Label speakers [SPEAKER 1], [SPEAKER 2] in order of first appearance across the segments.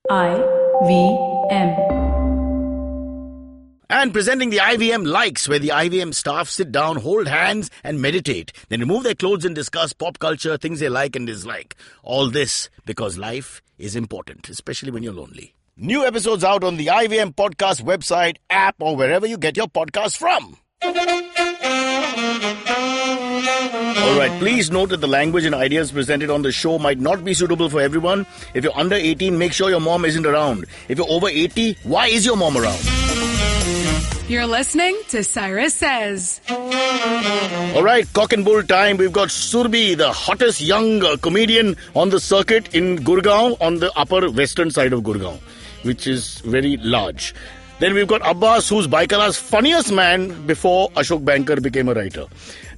[SPEAKER 1] IVM.
[SPEAKER 2] And presenting the IVM Likes, where the IVM staff sit down, hold hands and meditate. Then remove their clothes and discuss pop culture, things they like and dislike. All this because life is important, especially when you're lonely. New episodes out on the IVM podcast website, app, or wherever you get your podcasts from. Alright, please note that the language and ideas presented on the show might not be suitable for everyone. If you're under 18, make sure your mom isn't around. If you're over 80, why is your mom around?
[SPEAKER 3] You're listening to Cyrus Says.
[SPEAKER 2] Alright, cock and bull time. We've got Surbhi, the hottest young comedian on the circuit in Gurgaon, on the upper western side of Gurgaon, which is very large. Then we've got Abbas, who's Baikala's funniest man before Ashok Bankar became a writer.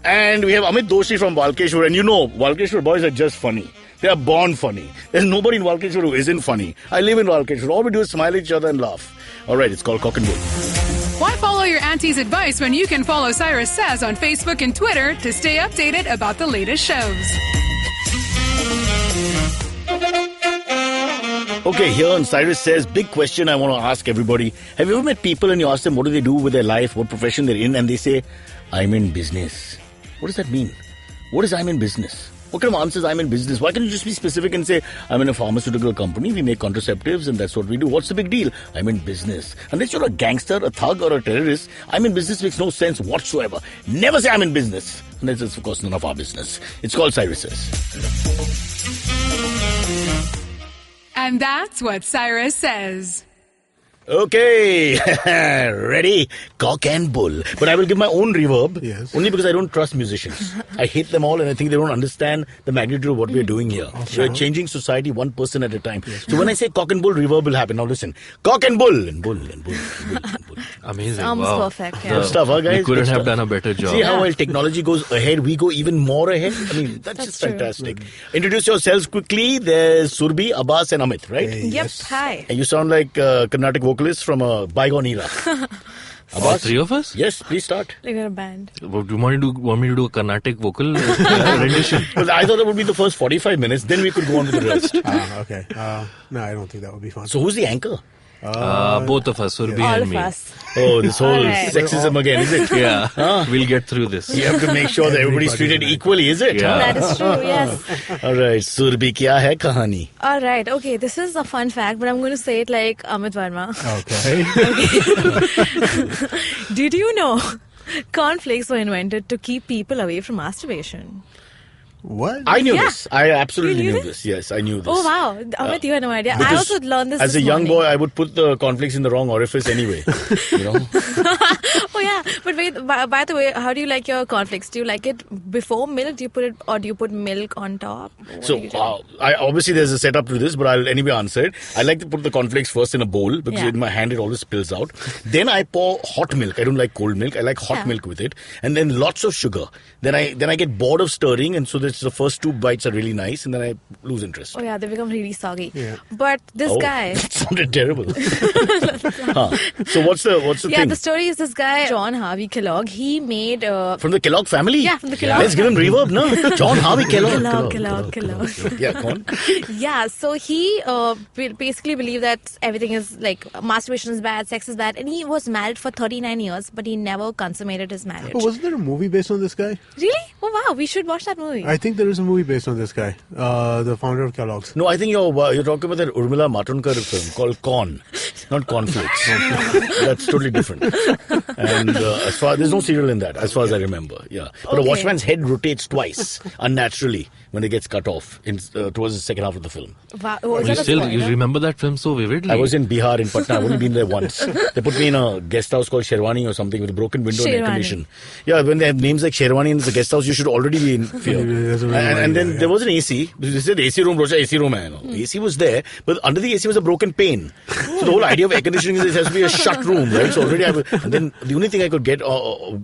[SPEAKER 2] And we have Amit Doshi from Walkeshwar. And you know, Walkeshwar boys are just funny. They are born funny. There's nobody in Walkeshwar who isn't funny. I live in Walkeshwar. All we do is smile at each other and laugh. Alright, it's called Cock and Bull.
[SPEAKER 3] Why follow your auntie's advice when you can follow Cyrus Says on Facebook and Twitter to stay updated about the latest shows?
[SPEAKER 2] Okay, here on Cyrus Says, big question I want to ask everybody. Have you ever met people and you ask them what do they do with their life, what profession they're in, and they say, I'm in business. What does that mean? What is I'm in business? What kind of answers I'm in business? Why can't you just be specific and say, I'm in a pharmaceutical company, we make contraceptives and that's what we do. What's the big deal? I'm in business. Unless you're a gangster, a thug or a terrorist, I'm in business makes no sense whatsoever. Never say I'm in business. Unless it's of course none of our business. It's called Cyrus Says.
[SPEAKER 3] And that's what Cyrus says.
[SPEAKER 2] Okay, ready? Cock and bull. But I will give my own reverb.
[SPEAKER 4] Yes.
[SPEAKER 2] Only because I don't trust musicians. I hate them all and I think they don't understand the magnitude of what we're doing here.
[SPEAKER 4] Okay.
[SPEAKER 2] We're changing society one person at a time. Yes. So when I say cock and bull, reverb will happen. Now listen. Cock and bull. And bull and bull and bull and bull.
[SPEAKER 5] Amazing.
[SPEAKER 6] Almost
[SPEAKER 5] Wow.
[SPEAKER 6] perfect.
[SPEAKER 2] Good stuff, huh, guys?
[SPEAKER 5] We couldn't
[SPEAKER 2] Good
[SPEAKER 5] have
[SPEAKER 2] stuff.
[SPEAKER 5] done a better job.
[SPEAKER 2] See how while technology goes ahead, we go even more ahead? I mean, that's just
[SPEAKER 6] true.
[SPEAKER 2] fantastic. Introduce yourselves quickly. There's Surbhi, Abbas and Amit, right?
[SPEAKER 4] Hey,
[SPEAKER 6] Yep.
[SPEAKER 4] yes.
[SPEAKER 6] Hi.
[SPEAKER 2] And you sound like a Carnatic vocalist from a bygone era.
[SPEAKER 5] All three of us?
[SPEAKER 2] Yes, please start.
[SPEAKER 6] Like we're a band.
[SPEAKER 5] Do you want me to do a Carnatic vocal rendition?
[SPEAKER 2] Well, I thought that would be the first 45 minutes. Then we could go on with the rest.
[SPEAKER 4] Okay. No, I don't think that would be fun.
[SPEAKER 2] So who's the anchor?
[SPEAKER 5] Both of us, Surbhi
[SPEAKER 6] All
[SPEAKER 5] and
[SPEAKER 6] of
[SPEAKER 5] me.
[SPEAKER 6] us.
[SPEAKER 2] Oh, this whole
[SPEAKER 6] All right.
[SPEAKER 2] sexism again, is it?
[SPEAKER 5] Yeah, we'll get through this.
[SPEAKER 2] You have to make sure that everybody's treated equally, is it?
[SPEAKER 5] Yeah.
[SPEAKER 6] That is true, yes.
[SPEAKER 2] All right, Surbhi, kya hai kahani?
[SPEAKER 6] All right, okay, this is a fun fact, but I'm going to say it like Amit Verma.
[SPEAKER 4] Okay.
[SPEAKER 6] Did you know cornflakes were invented to keep people away from masturbation?
[SPEAKER 4] What?
[SPEAKER 2] I knew
[SPEAKER 6] Yeah.
[SPEAKER 2] this. I absolutely
[SPEAKER 6] You knew
[SPEAKER 2] knew this. Yes, I knew this.
[SPEAKER 6] Oh, wow. Amit, you had no idea. I
[SPEAKER 2] Because
[SPEAKER 6] also learned this
[SPEAKER 2] as a
[SPEAKER 6] this
[SPEAKER 2] young
[SPEAKER 6] morning.
[SPEAKER 2] boy, I would put the cornflakes in the wrong orifice anyway. You know?
[SPEAKER 6] Oh, yeah. But wait, by the way, how do you like your cornflakes? Do you like it before milk? Do you put milk on top? What
[SPEAKER 2] So,
[SPEAKER 6] do you do?
[SPEAKER 2] I obviously there's a setup to this, but I'll anyway answer it. I like to put the cornflakes first in a bowl because
[SPEAKER 6] Yeah.
[SPEAKER 2] in my hand it always spills out. Then I pour hot milk. I don't like cold milk. I like hot
[SPEAKER 6] Yeah.
[SPEAKER 2] milk with it, and then lots of sugar. Then I get bored of stirring, and so this the first two bites are really nice, and then I lose interest.
[SPEAKER 6] Oh, yeah, they become really soggy.
[SPEAKER 4] Yeah.
[SPEAKER 6] But this
[SPEAKER 2] Oh,
[SPEAKER 6] guy...
[SPEAKER 2] that sounded terrible. Huh. So what's the
[SPEAKER 6] Yeah,
[SPEAKER 2] thing?
[SPEAKER 6] the story is this guy, John Harvey Kellogg, he made...
[SPEAKER 2] From the Kellogg family?
[SPEAKER 6] Yeah, from the Kellogg
[SPEAKER 2] Let's give him reverb, no? John Harvey Kellogg.
[SPEAKER 6] Kellogg.
[SPEAKER 2] Yeah, come on.
[SPEAKER 6] Yeah, so he basically believed that everything is like masturbation is bad, sex is bad, and he was married for 39 years, but he never consummated his marriage.
[SPEAKER 4] Oh, wasn't there a movie based on this guy?
[SPEAKER 6] Really? Oh wow, we should watch that movie.
[SPEAKER 4] I think there is a movie based on this guy, the founder of Kellogg's.
[SPEAKER 2] No, I think you're talking about that Urmila Matondkar film called Corn, not Cornflakes. That's totally different. And there's no cereal in that, as far as I remember. Yeah, but a
[SPEAKER 6] Okay.
[SPEAKER 2] watchman's head rotates twice unnaturally when it gets cut off towards the second half of the film.
[SPEAKER 6] Wow, was
[SPEAKER 5] You
[SPEAKER 6] that a
[SPEAKER 5] still
[SPEAKER 6] spoiler?
[SPEAKER 5] you remember that film so vividly.
[SPEAKER 2] I was in Bihar, in Patna. I've only been there once. They put me in a guest house called Sherwani or something with a broken window and air
[SPEAKER 6] Sherwani.
[SPEAKER 2] condition. Yeah, when they have names like Sherwani in the guest house, you should already be in fear.
[SPEAKER 4] There's a room
[SPEAKER 2] And
[SPEAKER 4] right
[SPEAKER 2] then
[SPEAKER 4] there,
[SPEAKER 2] there was an AC. They said AC room, Rocha, AC room. AC was there, but under the AC was a broken pane. So the whole idea of air conditioning is it has to be a shut room, right? So already and then the only thing I could get,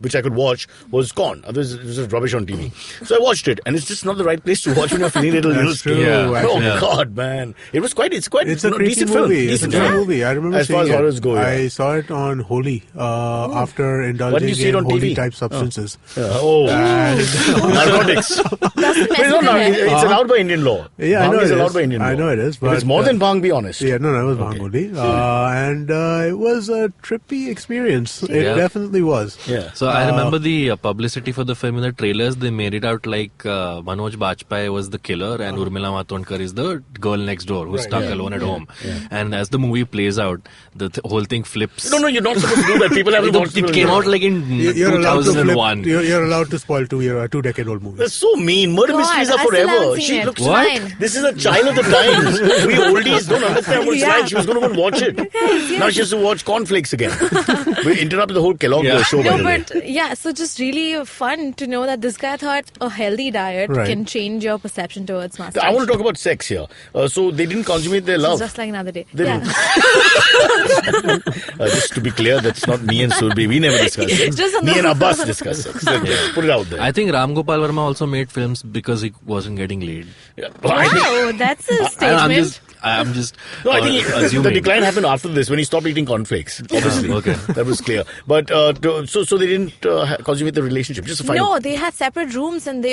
[SPEAKER 2] which I could watch, was Corn. Otherwise, it was just rubbish on TV. So I watched it, and it's just not the right place to watch when you're feeling a little
[SPEAKER 4] True,
[SPEAKER 5] Yeah.
[SPEAKER 2] Oh
[SPEAKER 4] actually.
[SPEAKER 2] God, man! It's a
[SPEAKER 4] It's a creepy
[SPEAKER 2] decent
[SPEAKER 4] movie.
[SPEAKER 2] film.
[SPEAKER 4] It's a
[SPEAKER 2] Decent
[SPEAKER 4] good
[SPEAKER 2] film.
[SPEAKER 4] movie. I remember
[SPEAKER 2] As far
[SPEAKER 4] seeing
[SPEAKER 2] as horrors go, yeah.
[SPEAKER 4] I saw it on Holi after
[SPEAKER 2] Why didn't
[SPEAKER 4] indulging
[SPEAKER 2] you see it
[SPEAKER 4] in
[SPEAKER 2] on TV?
[SPEAKER 4] holy type substances.
[SPEAKER 2] Oh, narcotics.
[SPEAKER 6] That's the
[SPEAKER 2] It's
[SPEAKER 6] message.
[SPEAKER 2] it's allowed by Indian law.
[SPEAKER 4] Yeah, I
[SPEAKER 2] Bhang
[SPEAKER 4] know
[SPEAKER 2] is
[SPEAKER 4] it
[SPEAKER 2] allowed
[SPEAKER 4] is.
[SPEAKER 2] by Indian law.
[SPEAKER 4] I know it is,
[SPEAKER 2] If
[SPEAKER 4] but,
[SPEAKER 2] it's more than Bhang, be honest.
[SPEAKER 4] Yeah, no, it was Bhang only. And it was a trippy experience. It
[SPEAKER 5] Yeah.
[SPEAKER 4] definitely was.
[SPEAKER 2] Yeah.
[SPEAKER 5] So I remember the publicity for the film in the trailers. They made it out like Manoj Bajpayee was the killer and Urmila Matondkar is the girl next door who's stuck alone at home. And as the movie plays out, the whole thing flips.
[SPEAKER 2] No, you're not supposed to do that. People haven't watched the
[SPEAKER 5] It
[SPEAKER 2] film
[SPEAKER 5] came
[SPEAKER 2] yet.
[SPEAKER 5] out like in
[SPEAKER 4] You're allowed to
[SPEAKER 5] 2001.
[SPEAKER 4] You're allowed to spoil two-decade-old movies.
[SPEAKER 2] That's so mean. Murder
[SPEAKER 6] God,
[SPEAKER 2] mysteries are
[SPEAKER 6] I still
[SPEAKER 2] forever.
[SPEAKER 6] haven't seen
[SPEAKER 2] She
[SPEAKER 6] it.
[SPEAKER 2] looks
[SPEAKER 5] What?
[SPEAKER 6] Fine.
[SPEAKER 2] This is a child of the times. We oldies don't understand what it's
[SPEAKER 6] Yeah.
[SPEAKER 2] like. She was going to go and watch it. Now she has to watch cornflakes again. We interrupted the whole Kellogg show, by
[SPEAKER 6] No,
[SPEAKER 2] the way.
[SPEAKER 6] but yeah, so just really fun to know that this guy thought a healthy diet
[SPEAKER 4] Right.
[SPEAKER 6] can change your perception towards masturbation.
[SPEAKER 2] I want to talk about sex here. So they didn't consummate their
[SPEAKER 6] It's
[SPEAKER 2] love.
[SPEAKER 6] just like another day.
[SPEAKER 2] They
[SPEAKER 6] Yeah.
[SPEAKER 2] Just to be clear, that's not me and Surbhi. We never discuss sex.
[SPEAKER 6] Just on
[SPEAKER 2] Me
[SPEAKER 6] the-
[SPEAKER 2] and Abbas discuss sex. Put it out there.
[SPEAKER 5] I think Ram Gopal Verma also made films because he wasn't getting laid.
[SPEAKER 2] Yeah. I think-
[SPEAKER 6] Wow, that's a
[SPEAKER 5] I'm
[SPEAKER 6] statement.
[SPEAKER 5] just
[SPEAKER 2] No, I think the
[SPEAKER 5] assuming.
[SPEAKER 2] decline happened after this when he stopped eating cornflakes. Obviously,
[SPEAKER 5] Okay.
[SPEAKER 2] that was clear. But so they didn't consummate the relationship. Just a final.
[SPEAKER 6] No, they had separate rooms and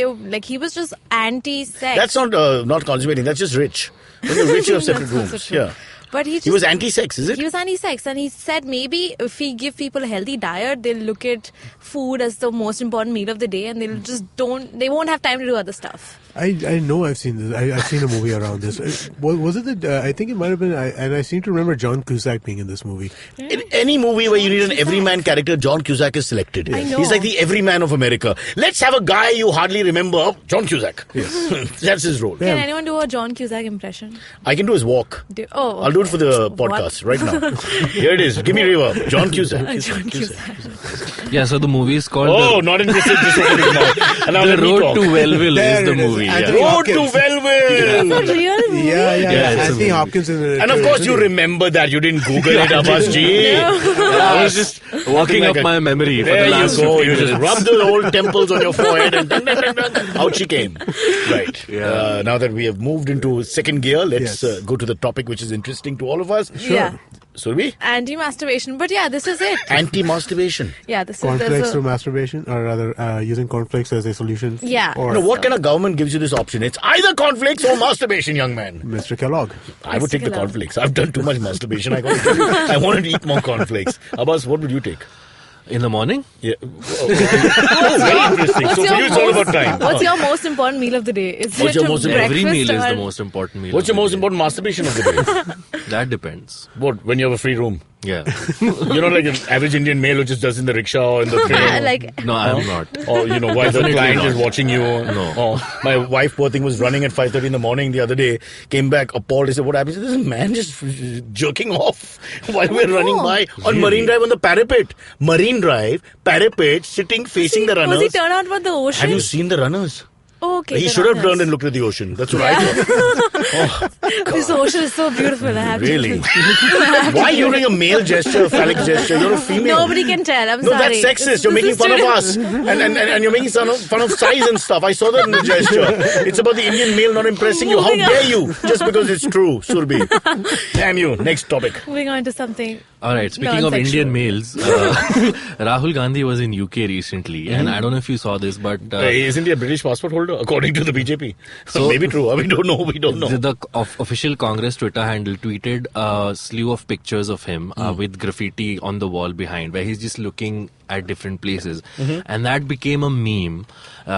[SPEAKER 6] he was just anti-sex.
[SPEAKER 2] That's not consummating. That's just rich. When you're rich, you have separate
[SPEAKER 6] That's also
[SPEAKER 2] rooms.
[SPEAKER 6] true.
[SPEAKER 2] Yeah.
[SPEAKER 6] But he
[SPEAKER 2] He was anti-sex, is it?
[SPEAKER 6] He was anti-sex, and he said maybe if we give people a healthy diet, they'll look at food as the most important meal of the day, and they won't have time to do other stuff.
[SPEAKER 4] I know I've seen this. I've seen a movie around this. Was it I think it might have been, and I seem to remember John Cusack being in this movie.
[SPEAKER 2] In any movie where you need an everyman character, John Cusack is selected.
[SPEAKER 6] I know.
[SPEAKER 2] He's like the everyman of America. Let's have a guy you hardly remember, John Cusack. Yes. That's his role.
[SPEAKER 6] Can anyone do a John Cusack impression?
[SPEAKER 2] I can do his walk. I'll do it for the podcast right now. Here it is. Give me reverb. John Cusack.
[SPEAKER 6] John Cusack.
[SPEAKER 5] Yeah, so the movie is called
[SPEAKER 2] Oh, not interested. Just opening his mouth. And now
[SPEAKER 5] The
[SPEAKER 2] let me
[SPEAKER 5] Road
[SPEAKER 2] talk.
[SPEAKER 5] to Wellville
[SPEAKER 4] There
[SPEAKER 5] is the
[SPEAKER 4] it is.
[SPEAKER 5] movie.
[SPEAKER 4] Anthony
[SPEAKER 5] Yeah.
[SPEAKER 2] Road to
[SPEAKER 4] Hopkins.
[SPEAKER 2] Wellville.
[SPEAKER 6] Is that real?
[SPEAKER 4] Yeah.
[SPEAKER 5] it's a
[SPEAKER 4] Anthony
[SPEAKER 5] movie.
[SPEAKER 4] Hopkins in it.
[SPEAKER 2] And of course you remember that. You didn't Google it, Abbas ji.
[SPEAKER 5] I was just walking
[SPEAKER 2] like
[SPEAKER 5] up
[SPEAKER 2] a-
[SPEAKER 5] my memory for
[SPEAKER 2] There
[SPEAKER 5] the
[SPEAKER 2] you
[SPEAKER 5] last
[SPEAKER 2] go.
[SPEAKER 5] 15
[SPEAKER 2] You just
[SPEAKER 5] minutes.
[SPEAKER 2] rub the old temples on your forehead and dun, dun, dun, dun. Out she came. Right.
[SPEAKER 5] Yeah.
[SPEAKER 2] Now that we have moved into second gear, let's
[SPEAKER 4] Yes.
[SPEAKER 2] go to the topic which is interesting to all of us.
[SPEAKER 6] Yeah.
[SPEAKER 2] Surbhi?
[SPEAKER 6] Anti-masturbation. But yeah, this is it.
[SPEAKER 2] Anti-masturbation.
[SPEAKER 6] Yeah, this is
[SPEAKER 4] Cornflakes
[SPEAKER 6] there's
[SPEAKER 4] through
[SPEAKER 6] a,
[SPEAKER 4] masturbation, or rather using cornflakes as a solution.
[SPEAKER 6] Yeah.
[SPEAKER 4] Or
[SPEAKER 2] What kind of government gives you this option? It's either cornflakes or masturbation, young man.
[SPEAKER 4] Mr. Kellogg.
[SPEAKER 2] I would take the
[SPEAKER 6] Kellogg.
[SPEAKER 2] cornflakes. I've done too much masturbation. I wanted to eat more cornflakes. Abbas, what would you take?
[SPEAKER 5] In the morning?
[SPEAKER 2] Yeah. Oh, very interesting. So for you, it's all about time.
[SPEAKER 6] What's your most important meal of the day? Is
[SPEAKER 2] What's
[SPEAKER 6] it
[SPEAKER 2] your
[SPEAKER 6] a
[SPEAKER 2] most-
[SPEAKER 5] Every
[SPEAKER 6] breakfast
[SPEAKER 5] meal is
[SPEAKER 6] or-
[SPEAKER 5] the most important meal.
[SPEAKER 2] What's
[SPEAKER 5] of
[SPEAKER 2] your most
[SPEAKER 5] the day.
[SPEAKER 2] important masturbation of the day?
[SPEAKER 5] That depends.
[SPEAKER 2] What, when you have a free room?
[SPEAKER 5] Yeah.
[SPEAKER 2] You're not like an average Indian male who just does in the rickshaw or in the train.
[SPEAKER 6] like
[SPEAKER 5] No, I'm not.
[SPEAKER 2] Or, you know, while the
[SPEAKER 5] Definitely
[SPEAKER 2] client
[SPEAKER 5] not.
[SPEAKER 2] is watching you.
[SPEAKER 5] No.
[SPEAKER 2] Oh, my wife, poor thing, was running at 5:30 in the morning the other day, came back appalled. He said, what happened? He said, there's a man just jerking off while we're running by on Marine Drive on the parapet. Marine Drive, parapet, sitting, facing the
[SPEAKER 6] was he
[SPEAKER 2] runners.
[SPEAKER 6] turned out for the ocean?
[SPEAKER 2] Have you seen the runners?
[SPEAKER 6] Oh, okay.
[SPEAKER 2] He
[SPEAKER 6] the
[SPEAKER 2] should have
[SPEAKER 6] runners.
[SPEAKER 2] turned and looked at the ocean. That's what I thought.
[SPEAKER 6] This ocean is so beautiful. I have
[SPEAKER 2] Really?
[SPEAKER 6] to.
[SPEAKER 2] Why are you doing a male gesture, a phallic gesture? You're a female.
[SPEAKER 6] Nobody can tell. I'm
[SPEAKER 2] No,
[SPEAKER 6] sorry.
[SPEAKER 2] that's sexist. You're making fun of us. And you're making fun of size and stuff. I saw that in the gesture. It's about the Indian male not impressing you. How
[SPEAKER 6] Moving on.
[SPEAKER 2] dare you? Just because it's true, Surbhi. Damn you. Next topic.
[SPEAKER 6] Moving on to something.
[SPEAKER 5] All right. Speaking of
[SPEAKER 6] Non-sexual.
[SPEAKER 5] Indian males, Rahul Gandhi was in UK recently, and I don't know if you saw this, but
[SPEAKER 2] Isn't he a British passport holder, according to the BJP?
[SPEAKER 5] So-
[SPEAKER 2] Maybe true. We don't know. We don't know.
[SPEAKER 5] the official Congress Twitter handle tweeted a slew of pictures of him with graffiti on the wall behind, where he's just looking at different places, and that became a meme.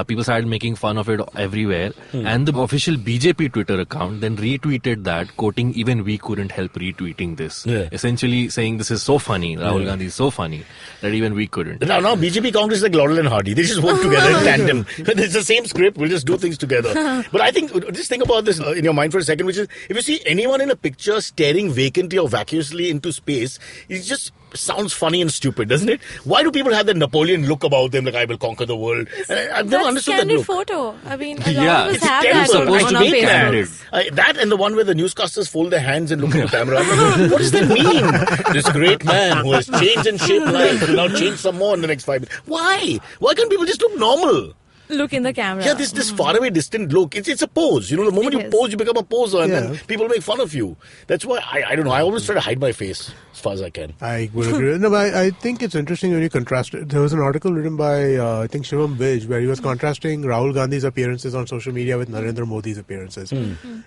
[SPEAKER 5] People started making fun of it everywhere, and the official BJP Twitter account then retweeted that, quoting, "Even we couldn't help retweeting this,"
[SPEAKER 2] Yeah.
[SPEAKER 5] essentially saying this is so funny, Rahul Gandhi is so funny that even we couldn't.
[SPEAKER 2] Now BJP Congress is like Laurel and Hardy. They just work together in tandem. It's the same script. We'll just do things together. But I think, just think about this in your mind for a second, which is, if you see anyone in a picture staring vacantly or vacuously into space, it just sounds funny and stupid, doesn't it? Why do people have that Napoleon look about them, like I will conquer the world? I've never understood that look.
[SPEAKER 6] Photo. I mean, a lot
[SPEAKER 5] Yeah,
[SPEAKER 6] of us
[SPEAKER 5] it's
[SPEAKER 6] have
[SPEAKER 2] terrible.
[SPEAKER 6] that
[SPEAKER 5] supposed
[SPEAKER 6] on
[SPEAKER 5] to
[SPEAKER 6] our
[SPEAKER 5] be
[SPEAKER 6] Facebooks.
[SPEAKER 2] That and the one where the newscasters fold their hands and look at the camera. I'm like, what does that mean? This great man who has changed and shaped life will now change some more in the next 5 minutes. Why? Why can't people just look normal?
[SPEAKER 6] Look in the camera.
[SPEAKER 2] Yeah, this faraway, distant look. It's a pose. You know, the moment
[SPEAKER 6] It
[SPEAKER 2] you
[SPEAKER 6] is.
[SPEAKER 2] pose, you become a poser, and
[SPEAKER 4] Yeah.
[SPEAKER 2] then people make fun of you. That's why I don't know. I always try to hide my face as far as I can.
[SPEAKER 4] I would agree. No, but I think it's interesting when you contrast it. There was an article written by, I think, Shivam Vij, where he was contrasting Rahul Gandhi's appearances on social media with Narendra Modi's appearances.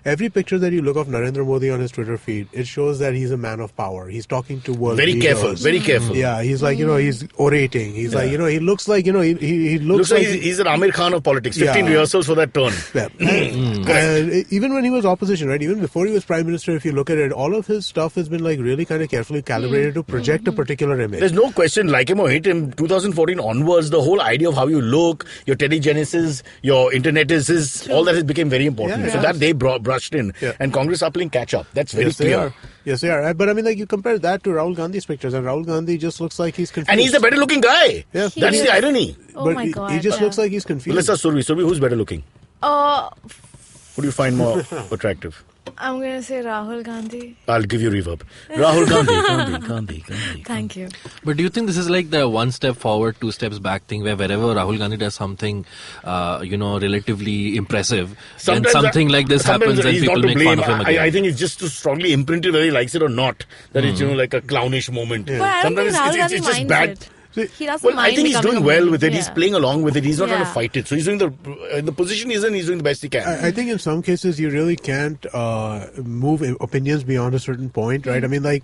[SPEAKER 4] Every picture that you look of Narendra Modi on his Twitter feed, it shows that he's a man of power. He's talking to world
[SPEAKER 2] Very
[SPEAKER 4] leaders.
[SPEAKER 2] careful. Very careful.
[SPEAKER 4] Yeah, he's like, he's orating. He's like, he looks like, he
[SPEAKER 2] Looks like he's an Amir Khan of politics. 15
[SPEAKER 4] Yeah.
[SPEAKER 2] rehearsals for that turn.
[SPEAKER 4] Yeah. And even when he was opposition, right? Even before he was prime minister, if you look at it, all of his stuff has been like really kind of carefully calibrated to project a particular image.
[SPEAKER 2] There's no question, like him or hate him, 2014 onwards, the whole idea of how you look, your telegenesis, your internet all that has become very important.
[SPEAKER 4] Yeah,
[SPEAKER 2] so
[SPEAKER 4] yeah.
[SPEAKER 2] that they brushed in.
[SPEAKER 4] Yeah.
[SPEAKER 2] And Congress are playing catch up. That's very
[SPEAKER 4] Yes, they
[SPEAKER 2] clear.
[SPEAKER 4] are. Yes, they are. But I mean, like, you compare that to Rahul Gandhi's pictures, and Rahul Gandhi just looks like he's confused.
[SPEAKER 2] And he's a better looking guy.
[SPEAKER 4] Yeah.
[SPEAKER 2] That's
[SPEAKER 6] He
[SPEAKER 2] the
[SPEAKER 6] is.
[SPEAKER 2] irony.
[SPEAKER 6] Oh
[SPEAKER 4] But
[SPEAKER 6] my God.
[SPEAKER 4] he just
[SPEAKER 6] yeah.
[SPEAKER 4] looks like he's confused.
[SPEAKER 2] Let's ask Surbhi. Surbhi, who's better looking? Who do you find more attractive?
[SPEAKER 6] I'm going to say Rahul Gandhi.
[SPEAKER 2] I'll give you reverb. Rahul Gandhi.
[SPEAKER 6] Thank you.
[SPEAKER 5] But do you think this is like the one step forward, two steps back thing, where wherever Rahul Gandhi does something, relatively impressive, then something like this
[SPEAKER 2] sometimes
[SPEAKER 5] happens and
[SPEAKER 2] he's
[SPEAKER 5] people
[SPEAKER 2] not to
[SPEAKER 5] make
[SPEAKER 2] blame.
[SPEAKER 5] fun of him again?
[SPEAKER 2] I think it's just too strongly imprinted whether he likes it or not. That it's like a clownish moment.
[SPEAKER 6] But I don't think Rahul Gandhi
[SPEAKER 2] it's just
[SPEAKER 6] minds
[SPEAKER 2] bad.
[SPEAKER 6] it. He doesn't
[SPEAKER 2] Well,
[SPEAKER 6] mind
[SPEAKER 2] I think he's
[SPEAKER 6] becoming
[SPEAKER 2] doing
[SPEAKER 6] a
[SPEAKER 2] well
[SPEAKER 6] meme.
[SPEAKER 2] with it. He's
[SPEAKER 6] Yeah.
[SPEAKER 2] playing along with it. He's not trying to
[SPEAKER 6] Yeah.
[SPEAKER 2] fight it. So he's doing the position he's in. He's doing the best he can.
[SPEAKER 4] I think in some cases you really can't move opinions beyond a certain point, right? I mean, like,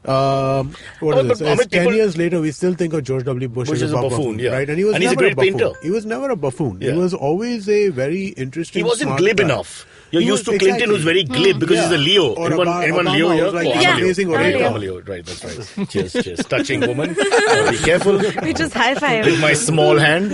[SPEAKER 4] what
[SPEAKER 2] But
[SPEAKER 4] is this?
[SPEAKER 2] Amit,
[SPEAKER 4] 10
[SPEAKER 2] people-
[SPEAKER 4] years later, we still think of George W. Bush as a buffoon,
[SPEAKER 2] yeah.
[SPEAKER 4] right? And he was
[SPEAKER 2] And he's a
[SPEAKER 4] never
[SPEAKER 2] great
[SPEAKER 4] buffoon.
[SPEAKER 2] painter.
[SPEAKER 4] He was never a buffoon.
[SPEAKER 2] Yeah.
[SPEAKER 4] He was always a very interesting.
[SPEAKER 2] He wasn't
[SPEAKER 4] smart
[SPEAKER 2] glib
[SPEAKER 4] guy.
[SPEAKER 2] enough. You're
[SPEAKER 4] He
[SPEAKER 2] used
[SPEAKER 4] was-
[SPEAKER 2] to Clinton,
[SPEAKER 4] exactly.
[SPEAKER 2] who's very glib because he's a Leo.
[SPEAKER 4] Or
[SPEAKER 2] Anyone
[SPEAKER 4] Obama
[SPEAKER 2] Leo here?
[SPEAKER 4] was like
[SPEAKER 2] Oh,
[SPEAKER 4] an
[SPEAKER 2] I'm a Leo.
[SPEAKER 4] amazing
[SPEAKER 2] Right,
[SPEAKER 6] orator.
[SPEAKER 2] I'm a Leo. Right, that's right. Cheers. Touching woman. Be careful
[SPEAKER 6] We just high five.
[SPEAKER 2] with my small hand.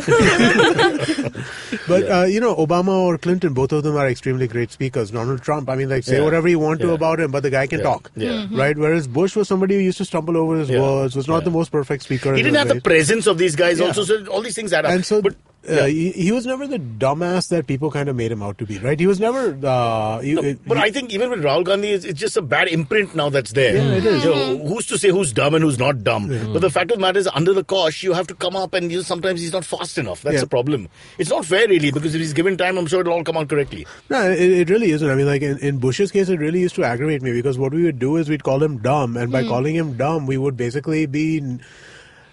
[SPEAKER 4] But Obama or Clinton, both of them are extremely great speakers. Donald Trump, I mean, like, say
[SPEAKER 2] Yeah.
[SPEAKER 4] whatever you want to
[SPEAKER 2] Yeah.
[SPEAKER 4] about him, but the guy can
[SPEAKER 2] Yeah.
[SPEAKER 4] talk,
[SPEAKER 2] Yeah.
[SPEAKER 4] right? Whereas Bush was somebody who used to stumble over his
[SPEAKER 2] Yeah.
[SPEAKER 4] words, was not
[SPEAKER 2] Yeah.
[SPEAKER 4] the most perfect speaker.
[SPEAKER 2] He
[SPEAKER 4] in
[SPEAKER 2] didn't have
[SPEAKER 4] his
[SPEAKER 2] the
[SPEAKER 4] way.
[SPEAKER 2] presence of these guys
[SPEAKER 4] Yeah.
[SPEAKER 2] also, so all these things add up.
[SPEAKER 4] And so,
[SPEAKER 2] but, yeah.
[SPEAKER 4] he was never the dumbass that people kind of made him out to be, right? He was never.
[SPEAKER 2] But I think even with Rahul Gandhi, it's just a bad imprint now that's there.
[SPEAKER 4] Yeah, it is.
[SPEAKER 2] You know, who's to say who's dumb and who's not dumb? But the fact of the matter is, under the cosh, you have to come up, and sometimes he's not fast enough. That's
[SPEAKER 4] Yeah.
[SPEAKER 2] the problem. It's not fair, really, because if he's given time, I'm sure it'll all come out correctly.
[SPEAKER 4] No, it really isn't. I mean, like in Bush's case, it really used to aggravate me because what we would do is we'd call him dumb, and by calling him dumb, we would basically be.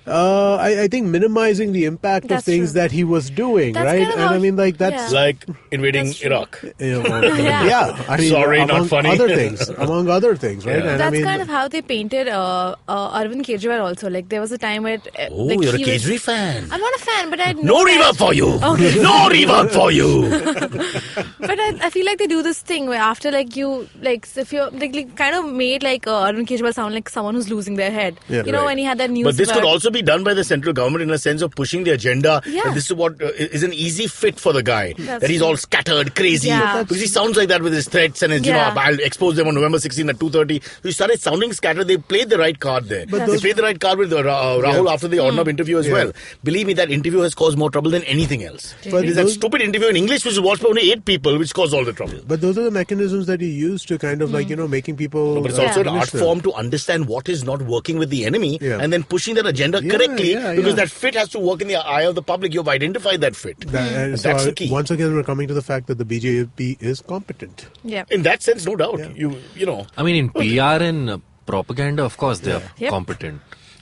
[SPEAKER 4] I think minimizing the impact of
[SPEAKER 6] That's
[SPEAKER 4] things
[SPEAKER 6] true.
[SPEAKER 4] that he was doing,
[SPEAKER 6] That's
[SPEAKER 4] right?
[SPEAKER 6] kind of
[SPEAKER 4] And
[SPEAKER 6] how-
[SPEAKER 4] I mean, like that's
[SPEAKER 6] Yeah.
[SPEAKER 2] Like invading
[SPEAKER 6] That's true.
[SPEAKER 2] Iraq.
[SPEAKER 4] yeah. I mean,
[SPEAKER 2] Sorry, not
[SPEAKER 4] among
[SPEAKER 2] funny.
[SPEAKER 4] other things, among other things, right?
[SPEAKER 2] Yeah.
[SPEAKER 4] And
[SPEAKER 6] That's
[SPEAKER 4] I mean,
[SPEAKER 6] kind of how they painted Arvind Kejriwal also. Like, there was a time where...
[SPEAKER 2] Oh,
[SPEAKER 6] like,
[SPEAKER 2] you're a
[SPEAKER 6] he was-
[SPEAKER 2] Kejri fan.
[SPEAKER 6] I'm not a fan, but I know
[SPEAKER 2] No
[SPEAKER 6] that-
[SPEAKER 2] reverb for you.
[SPEAKER 6] Okay.
[SPEAKER 2] No reverb for you.
[SPEAKER 6] But I feel like they do this thing where after, like, you... Like, if you're... Like kind of made, like, Arvind Kejriwal sound like someone who's losing their head.
[SPEAKER 4] Yeah.
[SPEAKER 6] You know,
[SPEAKER 2] Right.
[SPEAKER 6] when he had that news
[SPEAKER 2] But this could
[SPEAKER 6] about-
[SPEAKER 2] also be done by the central government in a sense of pushing the agenda.
[SPEAKER 6] Yeah.
[SPEAKER 2] That this is what is an easy fit for the guy.
[SPEAKER 6] That's
[SPEAKER 2] that he's
[SPEAKER 6] true.
[SPEAKER 2] all scattered, crazy.
[SPEAKER 6] Yeah.
[SPEAKER 2] Because he sounds like that with his threats and his,
[SPEAKER 6] Yeah.
[SPEAKER 2] I'll expose them on November 16 at 2:30. So he started sounding scattered. They played the right card there.
[SPEAKER 4] But
[SPEAKER 2] They
[SPEAKER 4] those-
[SPEAKER 2] played the right card with Rahul
[SPEAKER 4] Yeah.
[SPEAKER 2] after the Ornab interview as
[SPEAKER 4] Yeah.
[SPEAKER 2] well. Believe me, that interview has caused more trouble than anything else.
[SPEAKER 4] But
[SPEAKER 2] It is that
[SPEAKER 4] those-
[SPEAKER 2] stupid interview in English which was watched by only 8 people, which caused all the trouble.
[SPEAKER 4] But those are the mechanisms that you use to kind of like making people.
[SPEAKER 2] But it's also an
[SPEAKER 4] punish
[SPEAKER 2] art
[SPEAKER 4] them.
[SPEAKER 2] form to understand what is not working with the enemy
[SPEAKER 4] Yeah.
[SPEAKER 2] and then pushing that agenda
[SPEAKER 4] Yeah,
[SPEAKER 2] correctly
[SPEAKER 4] yeah,
[SPEAKER 2] because
[SPEAKER 4] yeah.
[SPEAKER 2] that fit has to work in the eye of the public. You've identified that fit.
[SPEAKER 4] And
[SPEAKER 2] And
[SPEAKER 4] so
[SPEAKER 2] that's the key.
[SPEAKER 4] once again, we're coming to the fact that the BJP is competent.
[SPEAKER 6] Yeah.
[SPEAKER 2] In that sense, no doubt.
[SPEAKER 4] Yeah.
[SPEAKER 2] You know.
[SPEAKER 5] I mean, in PR and propaganda, of course, they are
[SPEAKER 6] Yep.
[SPEAKER 5] competent.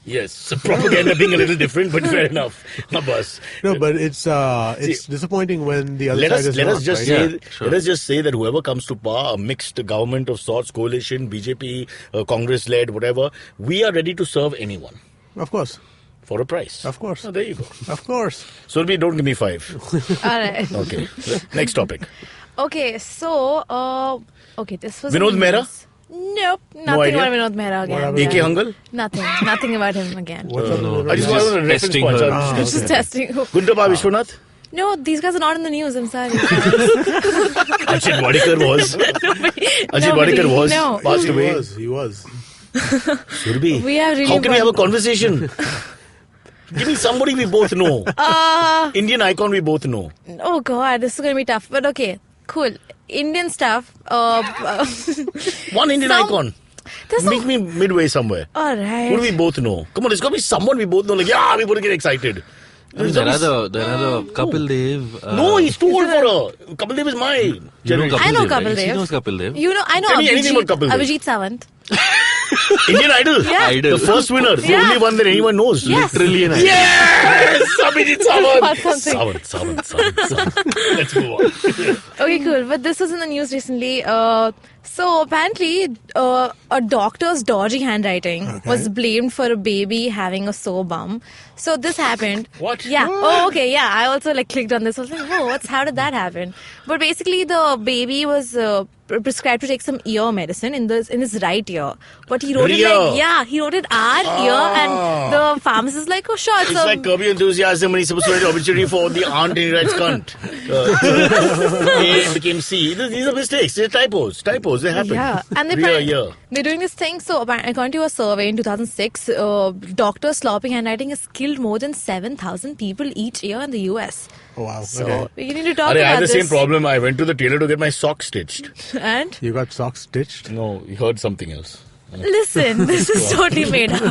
[SPEAKER 2] Yes, so propaganda being a little different, but fair enough. Abbas.
[SPEAKER 4] No, but it's disappointing when the other
[SPEAKER 2] Let
[SPEAKER 4] side
[SPEAKER 2] us
[SPEAKER 4] is
[SPEAKER 2] let
[SPEAKER 4] not,
[SPEAKER 2] us just
[SPEAKER 4] right?
[SPEAKER 2] say
[SPEAKER 5] Yeah, sure.
[SPEAKER 2] let us just say that whoever comes to power, a mixed government of sorts, coalition, BJP, Congress led, whatever, we are ready to serve anyone
[SPEAKER 4] Of course,
[SPEAKER 2] for a price.
[SPEAKER 4] of course,
[SPEAKER 2] Oh, there you go.
[SPEAKER 4] of course.
[SPEAKER 2] Surbhi, don't give me 5.
[SPEAKER 6] All right.
[SPEAKER 2] Okay. Next topic.
[SPEAKER 6] Okay, so... okay, this was...
[SPEAKER 2] Vinod
[SPEAKER 6] in
[SPEAKER 2] Mehra?
[SPEAKER 6] news. Nope, nothing
[SPEAKER 2] idea?
[SPEAKER 6] about Vinod Mehra again.
[SPEAKER 4] happened?
[SPEAKER 2] AK Hangal?
[SPEAKER 6] Nothing about him again.
[SPEAKER 4] What's up with
[SPEAKER 5] no.
[SPEAKER 4] Vinod
[SPEAKER 2] I just
[SPEAKER 4] Mehra?
[SPEAKER 2] wanted a reference
[SPEAKER 5] testing
[SPEAKER 2] point.
[SPEAKER 5] her.
[SPEAKER 2] So
[SPEAKER 4] Ah,
[SPEAKER 2] I'm just-
[SPEAKER 6] Just testing.
[SPEAKER 2] Gundaba Vishwanath?
[SPEAKER 6] No, these guys are not in the news. I'm sorry.
[SPEAKER 2] Ajit Wadekar was. Ajit Wadekar was.
[SPEAKER 6] No.
[SPEAKER 2] Passed away.
[SPEAKER 4] He was.
[SPEAKER 2] Surbhi,
[SPEAKER 6] We have really
[SPEAKER 2] how can we have a conversation? Give me somebody we both know. Indian icon we both know.
[SPEAKER 6] Oh God, this is going to be tough. But okay, cool. Indian stuff.
[SPEAKER 2] One Indian icon.
[SPEAKER 6] There's
[SPEAKER 2] Meet me midway somewhere.
[SPEAKER 6] All right.
[SPEAKER 2] Who do we both know? Come on, there's got to be someone we both know. Like, yeah, we both get excited.
[SPEAKER 5] There are the Kapil Dev.
[SPEAKER 2] No, he's too old for her. Kapil Dev is mine.
[SPEAKER 6] I know Kapil
[SPEAKER 5] She
[SPEAKER 6] Dev.
[SPEAKER 5] knows Kapil Dev.
[SPEAKER 6] You know, I know
[SPEAKER 2] Tell me anything about Kapil Dev.
[SPEAKER 6] Abhijit Sawant.
[SPEAKER 2] Indian Idol.
[SPEAKER 6] Yeah.
[SPEAKER 5] Idol.
[SPEAKER 2] The first winner. The
[SPEAKER 6] Yeah.
[SPEAKER 2] only one that anyone knows.
[SPEAKER 6] Yes.
[SPEAKER 5] Literally an idol.
[SPEAKER 2] Yes! Abhijit
[SPEAKER 6] Or
[SPEAKER 2] Sawant.
[SPEAKER 6] something.
[SPEAKER 2] Sawant. Let's move on.
[SPEAKER 6] Okay, cool. But this was in the news recently. So apparently, a doctor's dodgy handwriting was blamed for a baby having a sore bum. So this happened.
[SPEAKER 2] What?
[SPEAKER 6] Yeah. Oh, okay. Yeah. I also clicked on this. I was like, oh, how did that happen? But basically, the baby was prescribed to take some ear medicine in his right ear. But he wrote he wrote it ear, and the pharmacist is like, oh, sure.
[SPEAKER 2] It's like Curb Your Enthusiasm when he's supposed to write obituary for the aunt and he writes cunt. A became C. These are mistakes. They're typos. They happen.
[SPEAKER 6] Yeah, and they're doing this thing. So according to a survey in 2006, doctors' sloppy handwriting has killed more than 7,000 people each year in the US.
[SPEAKER 4] Oh, wow.
[SPEAKER 6] So
[SPEAKER 4] Okay.
[SPEAKER 6] we need to talk
[SPEAKER 2] I
[SPEAKER 6] about
[SPEAKER 2] had the
[SPEAKER 6] this.
[SPEAKER 2] same problem. I went to the tailor to get my socks stitched.
[SPEAKER 6] And
[SPEAKER 4] You got socks stitched?
[SPEAKER 2] No, he heard something else.
[SPEAKER 6] listen, this is totally made up.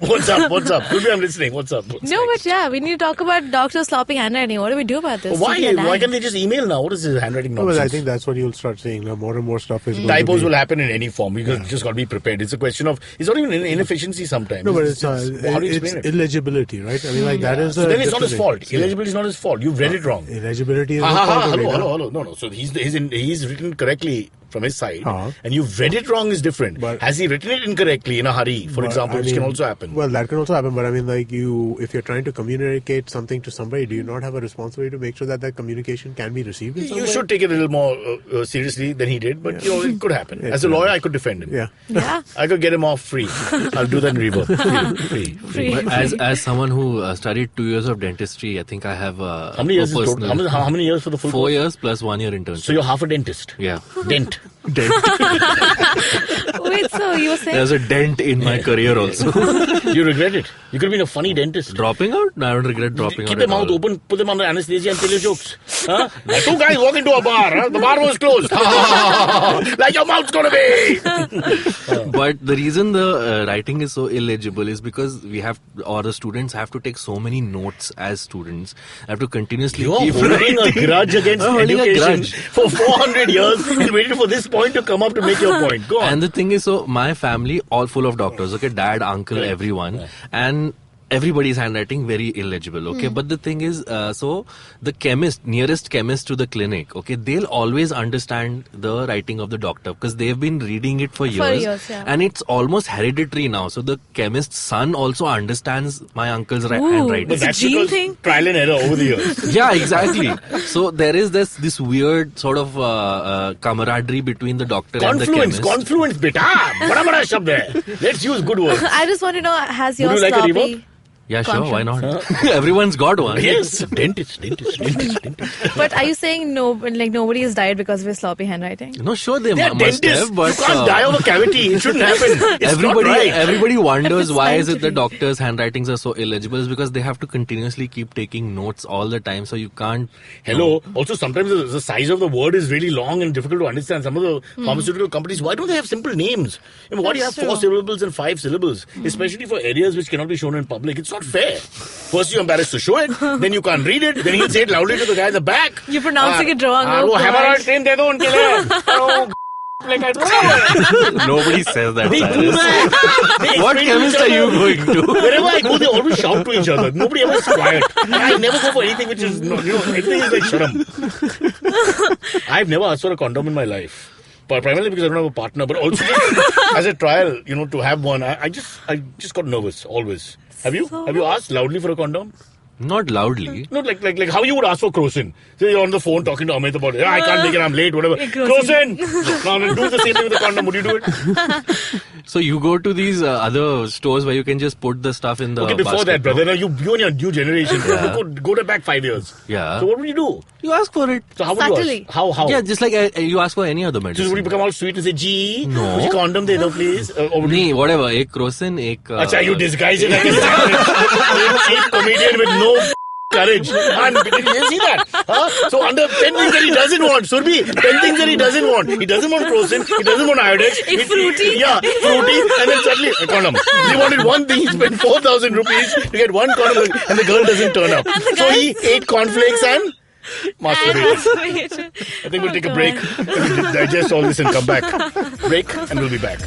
[SPEAKER 2] What's up? Maybe I'm listening. What's up?
[SPEAKER 6] No, but yeah, we need to talk about doctors' sloppy handwriting. What do we do about this?
[SPEAKER 2] Why?
[SPEAKER 6] People are
[SPEAKER 2] Why
[SPEAKER 6] dying.
[SPEAKER 2] can't they just email now? What is this handwriting
[SPEAKER 4] No,
[SPEAKER 2] nonsense?
[SPEAKER 4] but I think that's what you'll start seeing. More and more stuff is going
[SPEAKER 2] Typos
[SPEAKER 4] to be...
[SPEAKER 2] will happen in any form. You just got to be prepared. It's a question of. It's not even inefficiency sometimes.
[SPEAKER 4] No, but it's
[SPEAKER 2] how do you explain it?
[SPEAKER 4] illegibility, right? I mean, that is
[SPEAKER 2] So then it's not his
[SPEAKER 4] different
[SPEAKER 2] fault.
[SPEAKER 4] thing.
[SPEAKER 2] Illegibility is not his fault. You've read it wrong.
[SPEAKER 4] Illegibility is not part of it.
[SPEAKER 2] Hello. No. So he's written correctly from his side,
[SPEAKER 4] Uh-huh.
[SPEAKER 2] and you've read it wrong is different.
[SPEAKER 4] But-
[SPEAKER 2] Has he written it incorrectly in a hurry, for
[SPEAKER 4] But,
[SPEAKER 2] example,
[SPEAKER 4] I
[SPEAKER 2] which can
[SPEAKER 4] mean,
[SPEAKER 2] also happen?
[SPEAKER 4] Well, that can also happen, but I mean, if you're trying to communicate something to somebody, do you not have a responsibility to make sure that communication can be received in some
[SPEAKER 2] You
[SPEAKER 4] way?
[SPEAKER 2] should take it a little more seriously than he did, but it could happen. As a lawyer, I could defend him.
[SPEAKER 4] Yeah.
[SPEAKER 6] Yeah.
[SPEAKER 2] I could get him off free. I'll do that in reverb. Free.
[SPEAKER 5] But as someone who studied 2 years of dentistry, I think I have
[SPEAKER 2] How many years is total? How many years for the full
[SPEAKER 5] 4
[SPEAKER 2] course?
[SPEAKER 5] years plus 1 year internship.
[SPEAKER 2] So you're half a dentist.
[SPEAKER 5] Yeah.
[SPEAKER 2] Dent.
[SPEAKER 6] Wait, so you were saying?
[SPEAKER 5] There's a dent in my career also.
[SPEAKER 2] You regret it. You could have been a funny dentist.
[SPEAKER 5] Dropping out? No, I don't regret dropping
[SPEAKER 2] Keep
[SPEAKER 5] out.
[SPEAKER 2] your
[SPEAKER 5] at
[SPEAKER 2] mouth
[SPEAKER 5] all.
[SPEAKER 2] open, put them under anesthesia and tell your jokes. Huh? Like two guys walk into a bar. Huh? The bar was closed. Like your mouth's gonna be.
[SPEAKER 5] But the reason the writing is so illegible is because the students have to take so many notes as students. Have to continuously
[SPEAKER 2] You are
[SPEAKER 5] keep
[SPEAKER 2] holding a
[SPEAKER 5] writing.
[SPEAKER 2] grudge against
[SPEAKER 5] I'm holding a
[SPEAKER 2] education
[SPEAKER 5] grudge.
[SPEAKER 2] for 400 years and waiting for this point to come up to make your point. Go on.
[SPEAKER 5] And the thing is, so my family all full of doctors, okay, dad, uncle,
[SPEAKER 2] Correct.
[SPEAKER 5] everyone, and everybody's handwriting very illegible, okay. But the thing is, so the nearest chemist to the clinic, okay, they'll always understand the writing of the doctor because they've been reading it for years,
[SPEAKER 6] yeah.
[SPEAKER 5] and it's almost hereditary now. So the chemist's son also understands my uncle's handwriting.
[SPEAKER 2] But
[SPEAKER 6] It's a
[SPEAKER 2] that's
[SPEAKER 6] gene
[SPEAKER 2] because
[SPEAKER 6] thing?
[SPEAKER 2] trial and error over the years.
[SPEAKER 5] Yeah, exactly. So there is this weird sort of camaraderie between the doctor and the chemist.
[SPEAKER 2] Confluence, beta. Bada shabd hai. Let's use good words.
[SPEAKER 6] I just want to know, has
[SPEAKER 2] Would
[SPEAKER 6] your
[SPEAKER 2] you like a
[SPEAKER 6] sloppy...
[SPEAKER 2] reverb?
[SPEAKER 5] Yeah, sure, why not? Everyone's got one.
[SPEAKER 2] Yes, dentist.
[SPEAKER 6] But are you saying nobody has died because of his sloppy handwriting?
[SPEAKER 5] No, sure they
[SPEAKER 2] They're
[SPEAKER 5] must
[SPEAKER 2] dentists.
[SPEAKER 5] have, but
[SPEAKER 2] You can't die of a cavity. It shouldn't happen. It's not right.
[SPEAKER 5] everybody wonders
[SPEAKER 6] It's
[SPEAKER 5] why is it the
[SPEAKER 6] scientific.
[SPEAKER 5] doctors' handwritings are so illegible. It's because they have to continuously keep taking notes all the time, so you can't.
[SPEAKER 2] Hello. Also, sometimes the size of the word is really long and difficult to understand. Some of the pharmaceutical companies, why don't they have simple names? I mean, why do you have
[SPEAKER 6] That's
[SPEAKER 2] 4
[SPEAKER 6] true.
[SPEAKER 2] syllables and 5 syllables? Especially for areas which cannot be shown in public. It's not fair. First, you're embarrassed to show it, then you can't read it, then he'll say it loudly to the guy in the back.
[SPEAKER 6] You're pronouncing it wrong.
[SPEAKER 2] वो
[SPEAKER 6] Oh,
[SPEAKER 2] hemorrhoid
[SPEAKER 6] God.
[SPEAKER 2] cream दे दो उनके लिए. Oh, like I don't know.
[SPEAKER 5] Nobody says that.
[SPEAKER 2] They do
[SPEAKER 5] Cyrus.
[SPEAKER 2] that. They
[SPEAKER 5] What
[SPEAKER 2] explain to
[SPEAKER 5] chemist
[SPEAKER 2] each
[SPEAKER 5] are
[SPEAKER 2] other.
[SPEAKER 5] you going to?
[SPEAKER 2] Wherever I go, they always shout to each other. Nobody ever is quiet. I never go for anything which is, everything is like sharam. I've never asked for a condom in my life. But primarily because I don't have a partner, but also just as a trial, to have one. I just got nervous always. Have you? Have you asked loudly for a condom?
[SPEAKER 5] Not loudly.
[SPEAKER 2] No, like how you would ask for Crosin. So you're on the phone talking to Amit about it. I can't make it, I'm late, whatever. Crosin! No, do the same thing with the condom. Would you do it?
[SPEAKER 5] So you go to these other stores where you can just put the stuff in the
[SPEAKER 2] Okay, before
[SPEAKER 5] basket,
[SPEAKER 2] that, brother, now you and your new generation,
[SPEAKER 5] Yeah.
[SPEAKER 2] go to back 5 years.
[SPEAKER 5] Yeah.
[SPEAKER 2] So what would you do?
[SPEAKER 5] You ask for it.
[SPEAKER 2] So how would
[SPEAKER 6] Subtly.
[SPEAKER 2] you ask? How?
[SPEAKER 5] Yeah, just like you ask for any other medicine.
[SPEAKER 2] So would you become all sweet and say, Gee,
[SPEAKER 5] No.
[SPEAKER 2] mujhe condom de do, please? Or would you-
[SPEAKER 5] Nee, whatever. Ek Crosin, ek...
[SPEAKER 2] Acha, you disguise it like a cheap comedian with no courage. Did you see that? Huh? So under 10 things that he doesn't want, Surbhi, 10 things that he doesn't want. He doesn't want Crosin, he doesn't want Iodex.
[SPEAKER 6] Fruity.
[SPEAKER 2] Yeah, fruity, and then suddenly a condom. He wanted one thing, he spent 4,000 rupees to get one condom, and the girl doesn't turn up. So he ate cornflakes and masturbated. I think we'll take a break. We'll digest all this and come back. Break, and we'll be back.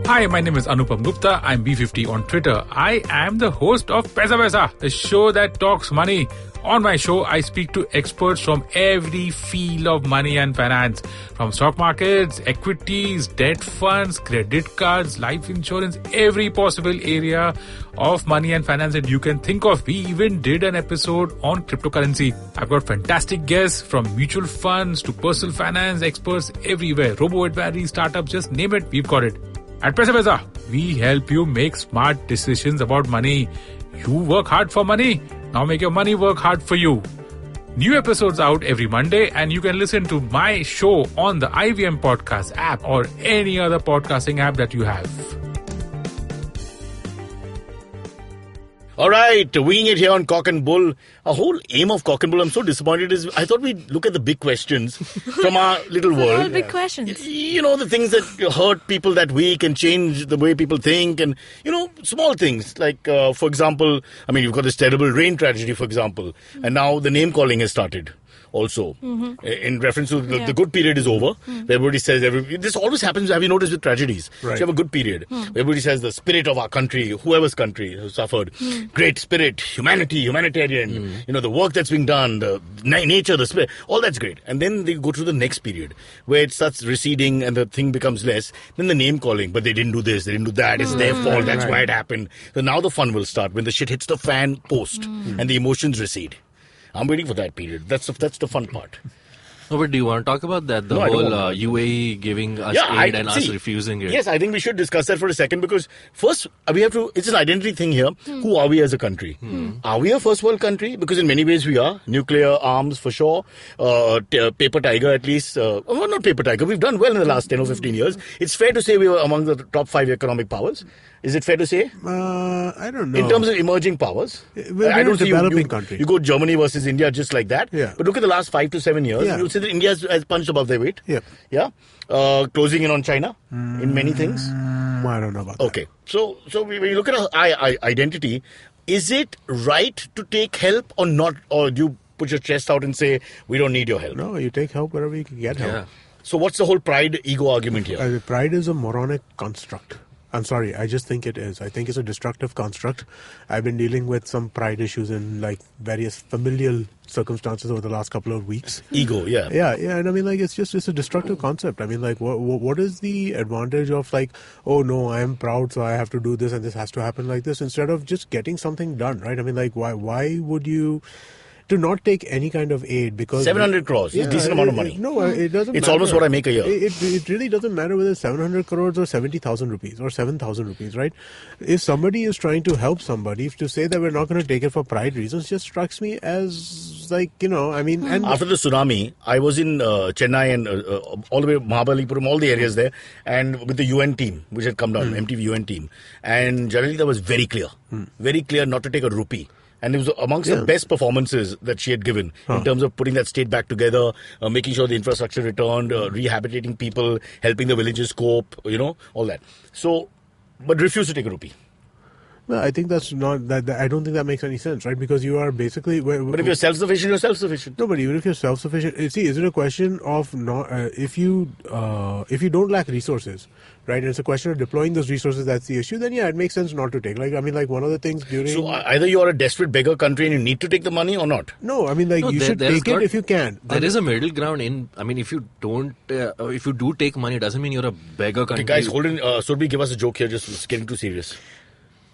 [SPEAKER 1] Hi, my name is Anupam Gupta. I'm B50 on Twitter. I am the host of Paisa Vaisa, the show that talks money. On my show, I speak to experts from every field of money and finance, from stock markets, equities, debt funds, credit cards, life insurance, every possible area of money and finance that you can think of. We even did an episode on cryptocurrency. I've got fantastic guests from mutual funds to personal finance experts everywhere. Robo-advisory, startups, just name it, we've got it. At Paisa Vaisa, we help you make smart decisions about money. You work hard for money. Now make your money work hard for you. New episodes out every Monday, and you can listen to my show on the IVM Podcast app or any other podcasting app that you have.
[SPEAKER 2] All right, winging it here on Cock and Bull. A whole aim of Cock and Bull, I'm so disappointed, is I thought we'd look at the big questions from our little world.
[SPEAKER 6] All big questions.
[SPEAKER 2] You know, the things that hurt people that week and change the way people think, and, you know, small things. Like, for example, I mean, you've got this terrible rain tragedy, for example, and now the name calling has started. Also, in reference to the good period is over. Everybody says, this always happens, have you noticed, with tragedies?
[SPEAKER 4] Right.
[SPEAKER 2] So you have a good period. Everybody says the spirit of our country, whoever's country has suffered, great spirit, humanity, humanitarian, you know, the work that's being done, the nature, the spirit, all that's great. And then they go through the next period where it starts receding and the thing becomes less. Then the name calling, but they didn't do this, they didn't do that, it's their fault, that's why it happened. So now the fun will start when the shit hits the fan post and the emotions recede. I'm waiting for that period. That's the fun part.
[SPEAKER 5] No, but do you want to talk about that? The
[SPEAKER 2] No, I don't
[SPEAKER 5] whole
[SPEAKER 2] want to.
[SPEAKER 5] UAE giving us
[SPEAKER 2] Yeah,
[SPEAKER 5] aid and us refusing it.
[SPEAKER 2] Yes, I think we should discuss that for a second, because first we have to, it's an identity thing here. Who are we as a country? Are we a first world country? Because in many ways we are. Nuclear arms for sure. Paper tiger at least. Well, not paper tiger. We've done well in the last 10 or 15 years. It's fair to say we were among the top 5 economic powers. Is it fair to say?
[SPEAKER 4] I don't know.
[SPEAKER 2] In terms of emerging powers,
[SPEAKER 4] We're
[SPEAKER 2] I don't
[SPEAKER 4] a
[SPEAKER 2] see
[SPEAKER 4] developing country.
[SPEAKER 2] You go Germany versus India just like that.
[SPEAKER 4] Yeah.
[SPEAKER 2] But look at the last 5 to 7 years.
[SPEAKER 4] Yeah.
[SPEAKER 2] You'll see that India has punched above their weight.
[SPEAKER 4] Yeah.
[SPEAKER 2] Yeah. Closing in on China in many things.
[SPEAKER 4] I don't know about that.
[SPEAKER 2] Okay. So when you look at our identity, is it right to take help or not? Or do you put your chest out and say, we don't need your help?
[SPEAKER 4] No, you take help wherever you can get help.
[SPEAKER 5] Yeah.
[SPEAKER 2] So what's the whole pride ego argument here?
[SPEAKER 4] Pride is a moronic construct. I'm sorry, I just think it is. I think it's a destructive construct. I've been dealing with some pride issues in like various familial circumstances over the last couple of weeks.
[SPEAKER 2] Ego, yeah.
[SPEAKER 4] Yeah, and I mean, like, it's a destructive concept. I mean, like, what is the advantage of like, oh no, I am proud, so I have to do this and this has to happen like this, instead of just getting something done, right? I mean, like, why would you to not take any kind of aid? Because
[SPEAKER 2] 700 crores is a decent amount of money.
[SPEAKER 4] No, it doesn't
[SPEAKER 2] It's
[SPEAKER 4] matter.
[SPEAKER 2] almost what I make a year.
[SPEAKER 4] It really doesn't matter whether it's 700 crores or 70,000 rupees or 7,000 rupees, right? If somebody is trying to help somebody, to say that we're not going to take it for pride reasons just strikes me as like, you know, I mean... And
[SPEAKER 2] After the tsunami, I was in Chennai and all the way Mahabalipuram, all the areas there, and with the UN team, which had come down, MTV UN team. And generally that was very clear not to take a rupee. And it was amongst the best performances that she had given in terms of putting that state back together, making sure the infrastructure returned, rehabilitating people, helping the villages cope, you know, all that. So, but refused to take a rupee.
[SPEAKER 4] Well, I think that's not that. I don't think that makes any sense, right? Because you are basically.
[SPEAKER 2] But if you're self-sufficient, you're self-sufficient.
[SPEAKER 4] No, but even if you're self-sufficient, see, is it a question of not if you don't lack resources, right? And it's a question of deploying those resources. That's the issue. Then yeah, it makes sense not to take. Like I mean, like one of the things during.
[SPEAKER 2] So either you are a desperate beggar country and you need to take the money or not.
[SPEAKER 4] No, I mean like you should take it if you can.
[SPEAKER 5] There is a middle ground in. I mean, if you don't, if you do take money, it doesn't mean you're a beggar country.
[SPEAKER 2] Okay, guys, hold on. Surbhi, give us a joke here. Just getting too serious.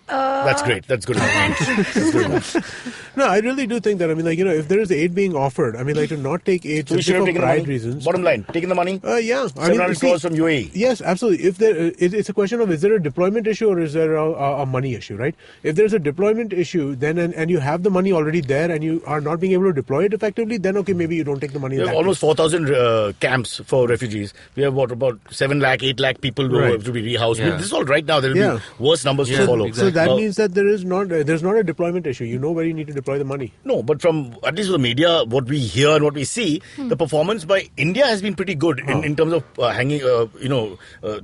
[SPEAKER 2] That's great. That's good enough. That's good enough.
[SPEAKER 4] No, I really do think that. I mean, like, if there is aid being offered, I mean, like, to not take aid
[SPEAKER 2] So we should have
[SPEAKER 4] for
[SPEAKER 2] taken the
[SPEAKER 4] pride
[SPEAKER 2] money.
[SPEAKER 4] reasons.
[SPEAKER 2] Bottom line, taking the money.
[SPEAKER 4] Yeah,
[SPEAKER 2] 700 crores from UAE.
[SPEAKER 4] Yes, absolutely. If there, it's a question of is there a deployment issue or is there a money issue, right? If there's a deployment issue, then and you have the money already there and you are not being able to deploy it effectively, then okay, maybe you don't take the money.
[SPEAKER 2] We have almost 4,000 camps for refugees. We have about 7 lakh, 8 lakh people who have to be rehoused.
[SPEAKER 5] Yeah.
[SPEAKER 2] This is all right now. There will be worse numbers to follow.
[SPEAKER 5] Exactly.
[SPEAKER 4] So that means that there's not a deployment issue. You know where you need to deploy the money.
[SPEAKER 2] No, but from at least the media, what we hear and what we see, the performance by India has been pretty good in terms of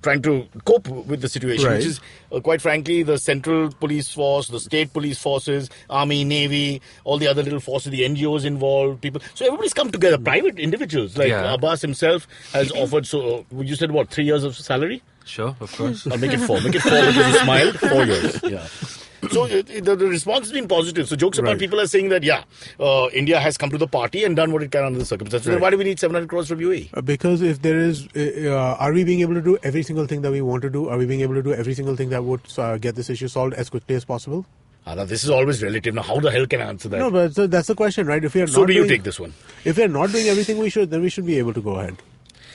[SPEAKER 2] trying to cope with the situation,
[SPEAKER 4] Right.
[SPEAKER 2] which is quite frankly the central police force, the state police forces, army, navy, all the other little forces, the NGOs involved, people. So everybody's come together. Private individuals like Abbas himself has offered. So you said what, 3 years of salary?
[SPEAKER 5] Sure, of course.
[SPEAKER 2] I'll make it 4. Make it 4 because you smiled. 4 years. Yeah. So the response has been positive. So jokes apart, people are saying that, India has come to the party and done what it can under the circumstances. Then why do we need 700 crores from UAE?
[SPEAKER 4] Because if there is, are we being able to do every single thing that we want to do? Are we being able to do every single thing that would get this issue solved as quickly as possible?
[SPEAKER 2] Now, this is always relative. Now, how the hell can I answer that?
[SPEAKER 4] No, but so that's the question, right? If we are
[SPEAKER 2] So
[SPEAKER 4] not
[SPEAKER 2] do you
[SPEAKER 4] doing,
[SPEAKER 2] take this one?
[SPEAKER 4] If we are not doing everything we should, then we should be able to go ahead.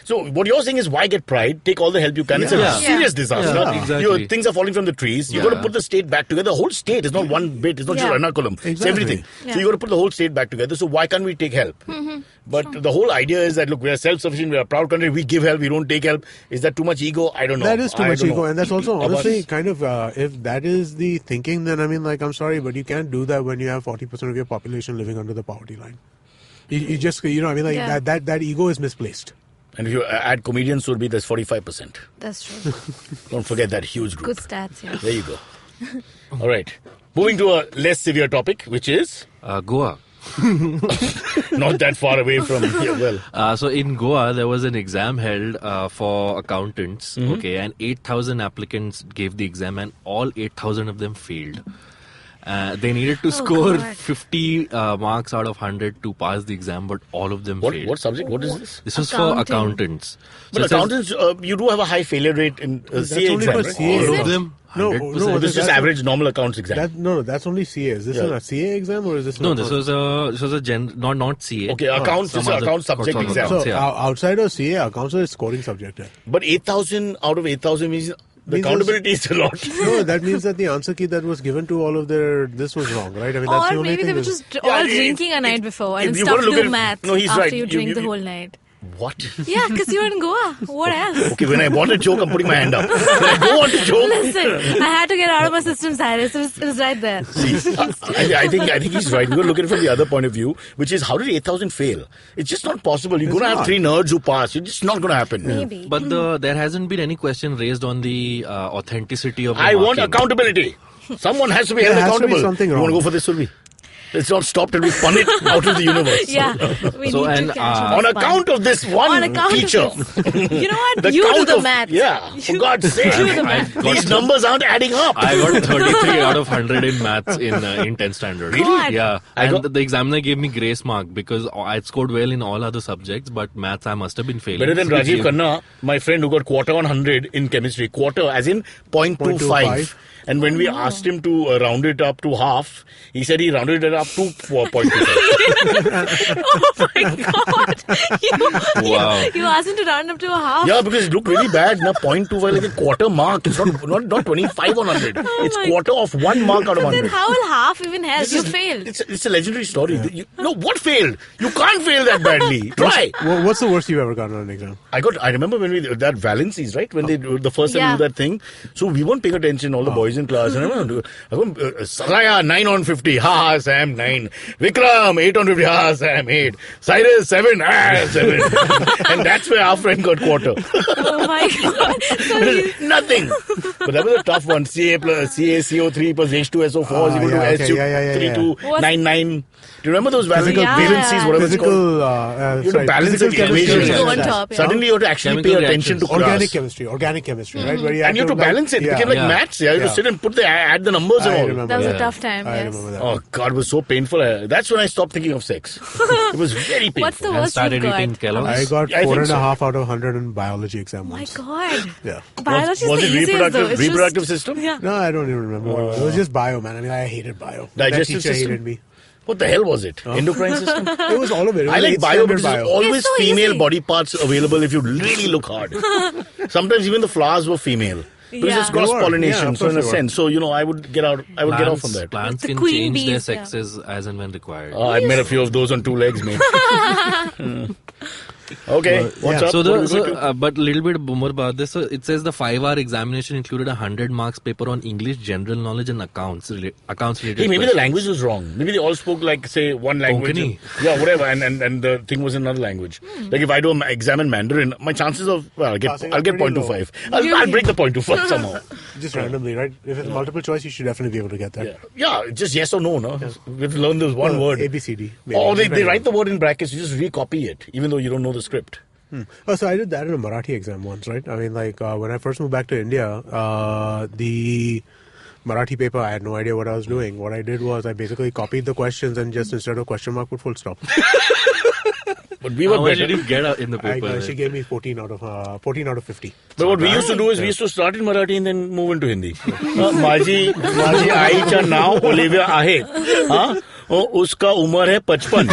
[SPEAKER 2] So what you're saying is why get pride? Take all the help you can. It's a serious disaster.
[SPEAKER 5] Yeah, exactly.
[SPEAKER 2] Things are falling from the trees. You've got to put the state back together. The whole state is not one bit. It's not just Ernakulam.
[SPEAKER 4] Exactly.
[SPEAKER 2] It's everything. So you've got to put the whole state back together. So why can't we take help? But the whole idea is that, look, we are self-sufficient. We are a proud country. We give help. We don't take help. Is that too much ego? I don't know.
[SPEAKER 4] That is too much ego. And that's also honestly
[SPEAKER 2] Abbas?
[SPEAKER 4] kind of, if that is the thinking, then I mean, like, I'm sorry, but you can't do that when you have 40% of your population living under the poverty line. You just, I mean, like, that ego is misplaced.
[SPEAKER 2] And if you add comedians, would be there's 45%.
[SPEAKER 6] That's true.
[SPEAKER 2] Don't forget that huge group.
[SPEAKER 6] Good stats, yeah.
[SPEAKER 2] There you go. All right. Moving to a less severe topic, which is
[SPEAKER 5] Goa.
[SPEAKER 2] not that far away from here. Well,
[SPEAKER 5] So in Goa, there was an exam held for accountants, okay, and 8,000 applicants gave the exam and all 8,000 of them failed. They needed to score 50 marks out of 100 to pass the exam, but all of them failed.
[SPEAKER 2] What subject? What is this?
[SPEAKER 5] This was for accountants.
[SPEAKER 2] But accountants, you do have a high failure rate in CA
[SPEAKER 4] only
[SPEAKER 2] exam,
[SPEAKER 4] for
[SPEAKER 2] right?
[SPEAKER 4] CA.
[SPEAKER 5] All of them?
[SPEAKER 4] No,
[SPEAKER 5] 100%.
[SPEAKER 4] no,
[SPEAKER 2] This is just
[SPEAKER 4] that's
[SPEAKER 2] average normal accounts exam.
[SPEAKER 4] No, that's only CA. Is this a CA exam or is this
[SPEAKER 5] No, this was a not CA.
[SPEAKER 2] Okay, accounts is an account subject exam.
[SPEAKER 4] So
[SPEAKER 5] Yeah.
[SPEAKER 4] outside of CA, accounts are a scoring subject.
[SPEAKER 2] But 8,000 out of 8,000 means the accountability is a lot.
[SPEAKER 4] No, that means that the answer key that was given to all of this was wrong, right? I mean, that's the
[SPEAKER 6] Or
[SPEAKER 4] only
[SPEAKER 6] maybe
[SPEAKER 4] thing
[SPEAKER 6] they were
[SPEAKER 4] is-
[SPEAKER 6] just all drinking a night before and
[SPEAKER 2] you
[SPEAKER 6] stopped
[SPEAKER 2] gotta look
[SPEAKER 6] to
[SPEAKER 2] at
[SPEAKER 6] do
[SPEAKER 2] it-
[SPEAKER 6] math
[SPEAKER 2] No, he's
[SPEAKER 6] after
[SPEAKER 2] right.
[SPEAKER 6] you drink the whole night.
[SPEAKER 2] What?
[SPEAKER 6] Yeah, because you're in Goa. What else?
[SPEAKER 2] Okay, when I want to joke, I'm putting my hand up. When I don't want to joke,
[SPEAKER 6] Listen, I had to get out of my system, Cyrus. It was right there.
[SPEAKER 2] see, I think he's right. We're going to look at it from the other point of view, which is how did 8,000 fail? It's just not possible. You're going to have
[SPEAKER 4] not.
[SPEAKER 2] 3 nerds who pass. It's just not going to happen.
[SPEAKER 6] Maybe.
[SPEAKER 5] But there hasn't been any question raised on the authenticity of the
[SPEAKER 2] I want
[SPEAKER 5] marking.
[SPEAKER 2] accountability. Someone has to be held
[SPEAKER 4] There has to be
[SPEAKER 2] accountable.
[SPEAKER 4] something
[SPEAKER 2] You want to
[SPEAKER 4] wrong.
[SPEAKER 2] go for this, Surbhi? Let's not stop till we spun it out of the universe.
[SPEAKER 6] Yeah, we
[SPEAKER 5] So,
[SPEAKER 6] need
[SPEAKER 5] and,
[SPEAKER 6] to catch
[SPEAKER 2] On
[SPEAKER 6] up.
[SPEAKER 2] account of this
[SPEAKER 6] On
[SPEAKER 2] one
[SPEAKER 6] account of
[SPEAKER 2] teacher.
[SPEAKER 6] this. You know what?
[SPEAKER 2] The
[SPEAKER 6] You do
[SPEAKER 2] count
[SPEAKER 6] the
[SPEAKER 2] of-
[SPEAKER 6] math.
[SPEAKER 2] Yeah, for God's sake.
[SPEAKER 6] Do the math.
[SPEAKER 2] These numbers aren't adding up.
[SPEAKER 5] I got 33 out of 100 in maths in 10th standard.
[SPEAKER 6] Really?
[SPEAKER 5] Yeah.
[SPEAKER 2] I
[SPEAKER 5] And
[SPEAKER 2] got-
[SPEAKER 5] the examiner gave me grace mark because I scored well in all other subjects, but maths I must have been failing.
[SPEAKER 2] Better than
[SPEAKER 5] So
[SPEAKER 2] Rajiv
[SPEAKER 5] he-
[SPEAKER 2] Khanna, my friend who got quarter on 100 in chemistry. Quarter as in 0.25. And when we asked him to round it up to half, he said he rounded it up to 4.25.
[SPEAKER 6] Oh my God!
[SPEAKER 5] Wow.
[SPEAKER 6] You asked him to round up to a half.
[SPEAKER 2] Yeah, because it looked really bad. Now 0.25 like a quarter mark. It's not 25 on 100. It's
[SPEAKER 6] my-
[SPEAKER 2] quarter of 1 mark out of
[SPEAKER 6] But then
[SPEAKER 2] 100.
[SPEAKER 6] how will half even help?
[SPEAKER 2] This
[SPEAKER 6] You
[SPEAKER 2] is-
[SPEAKER 6] failed.
[SPEAKER 2] It's a legendary story. No, what failed? You can't fail that badly. Try.
[SPEAKER 4] What's the worst you've ever gotten on an exam?
[SPEAKER 2] I remember when we that Valencies, right? When they the first time
[SPEAKER 6] Yeah.
[SPEAKER 2] we do that thing. So we weren't paying attention, all the boys in class. And I went, Saraya 9 on 50. Ha ha, Sam 9. Vikram, 850. Sam, 8. Cyrus, 7. 7. And that's where our friend got quarter.
[SPEAKER 6] Oh my God. So
[SPEAKER 2] Nothing. But that was a tough one. CA plus CA, CO3 plus H2, SO4 is equal to S3299. Do you remember those valencies, whatever it's called? You have to balance the equations.
[SPEAKER 6] on top,
[SPEAKER 2] Suddenly you have to actually pay attention to
[SPEAKER 4] organic
[SPEAKER 2] class.
[SPEAKER 4] chemistry, right? Where
[SPEAKER 2] And you have to balance it. It became like maths. You have to sit and add the numbers and all.
[SPEAKER 6] that was a tough time.
[SPEAKER 4] I
[SPEAKER 6] Yes.
[SPEAKER 4] remember that.
[SPEAKER 2] Oh God, it was so painful. That's when I stopped thinking of sex. It was very painful.
[SPEAKER 6] What's the
[SPEAKER 5] And
[SPEAKER 6] worst
[SPEAKER 5] started
[SPEAKER 6] you've got?
[SPEAKER 5] eating Kellogg's.
[SPEAKER 4] I got
[SPEAKER 2] I think
[SPEAKER 4] 4.5 out of 100 in biology exam
[SPEAKER 6] Oh my
[SPEAKER 4] once.
[SPEAKER 6] God.
[SPEAKER 4] Yeah.
[SPEAKER 6] Biology is
[SPEAKER 2] Was
[SPEAKER 6] the
[SPEAKER 2] it
[SPEAKER 6] easiest though. It's
[SPEAKER 2] reproductive
[SPEAKER 6] just,
[SPEAKER 2] system?
[SPEAKER 6] Yeah.
[SPEAKER 4] No, I don't even remember. It was just bio, man. I mean, I hated bio.
[SPEAKER 2] Digestive
[SPEAKER 4] that teacher
[SPEAKER 2] system?
[SPEAKER 4] hated me.
[SPEAKER 2] What the hell was it? Endocrine system?
[SPEAKER 4] It was all of it. It
[SPEAKER 2] I
[SPEAKER 4] was
[SPEAKER 2] like
[SPEAKER 4] eighth
[SPEAKER 2] bio
[SPEAKER 4] standard
[SPEAKER 2] because there's always
[SPEAKER 6] It's so
[SPEAKER 2] female
[SPEAKER 6] easy.
[SPEAKER 2] body parts available if you really look hard. Sometimes even the flowers were female. Because
[SPEAKER 6] Yeah.
[SPEAKER 2] it's cross-pollination,
[SPEAKER 4] Yeah, of
[SPEAKER 2] so in a
[SPEAKER 4] course they were.
[SPEAKER 2] sense. So, I would get off from that.
[SPEAKER 5] Plants
[SPEAKER 6] The
[SPEAKER 5] can
[SPEAKER 6] queen
[SPEAKER 5] change their
[SPEAKER 6] bees, yeah.
[SPEAKER 5] sexes as and when required.
[SPEAKER 2] Oh, I've met a few of those on 2 legs, mate. Okay, what's
[SPEAKER 4] yeah.
[SPEAKER 2] up?
[SPEAKER 5] So,
[SPEAKER 2] What are we going to-
[SPEAKER 5] but a little bit more about this. So it says the 5-hour examination included a 100 marks paper on English, general knowledge, and accounts related.
[SPEAKER 2] Hey, maybe the
[SPEAKER 5] questions.
[SPEAKER 2] language was wrong. Maybe they all spoke like, say, one language.
[SPEAKER 5] Konkani.
[SPEAKER 2] Yeah, whatever. And the thing was in another language. Like if I do examine Mandarin, my chances of, I'll get
[SPEAKER 4] Passing are
[SPEAKER 2] 0.25. I'll break the 0.25 somehow.
[SPEAKER 4] Just randomly, right? If it's multiple choice, you should definitely be able to get that.
[SPEAKER 2] Yeah, just yes or no, no? We have to learn this one word.
[SPEAKER 4] A, B, C, D. maybe,
[SPEAKER 2] Or they
[SPEAKER 4] depending
[SPEAKER 2] write
[SPEAKER 4] on-
[SPEAKER 2] the word in brackets, you just recopy it, even though you don't know the script.
[SPEAKER 4] Oh, so I did that in a Marathi exam once, right? I mean, like when I first moved back to India, the Marathi paper, I had no idea what I was doing. What I did was I basically copied the questions and just instead of question mark put full stop.
[SPEAKER 2] But we were
[SPEAKER 5] How much
[SPEAKER 2] better.
[SPEAKER 5] did you get in the paper?
[SPEAKER 4] She gave me 14 out of 50.
[SPEAKER 2] But what we used to do is we used to start in Marathi and then move into Hindi. माझी आईचं नाव ओलिव्हिया आहे. हाँ? उसका उम्र है 55.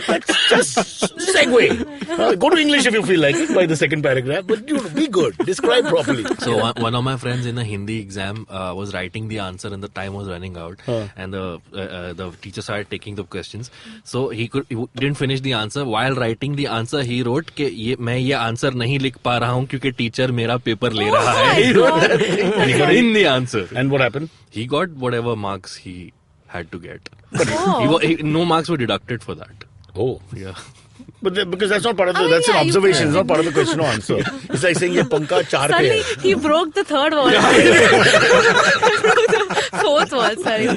[SPEAKER 2] That's just segue. Go to English if you feel like it by the second paragraph, but be good. Describe properly.
[SPEAKER 5] So one of my friends in a Hindi exam was writing the answer and the time was running out, and the teacher started taking the questions. So he didn't finish the answer. While writing the answer, he wrote कि मैं ये answer नहीं लिख पा रहा हूँ क्योंकि teacher मेरा paper ले रहा है. He wrote that in the answer.
[SPEAKER 2] And what happened?
[SPEAKER 5] He got whatever marks he had to get. But no marks were deducted for that.
[SPEAKER 2] Oh.
[SPEAKER 5] Yeah.
[SPEAKER 2] But because that's not part of the, that's an observation. It's not part of the question or answer. It's like saying, ye panka 4 pe
[SPEAKER 6] Suddenly,
[SPEAKER 2] hai.
[SPEAKER 6] he broke the third wall. Fourth wall, sorry.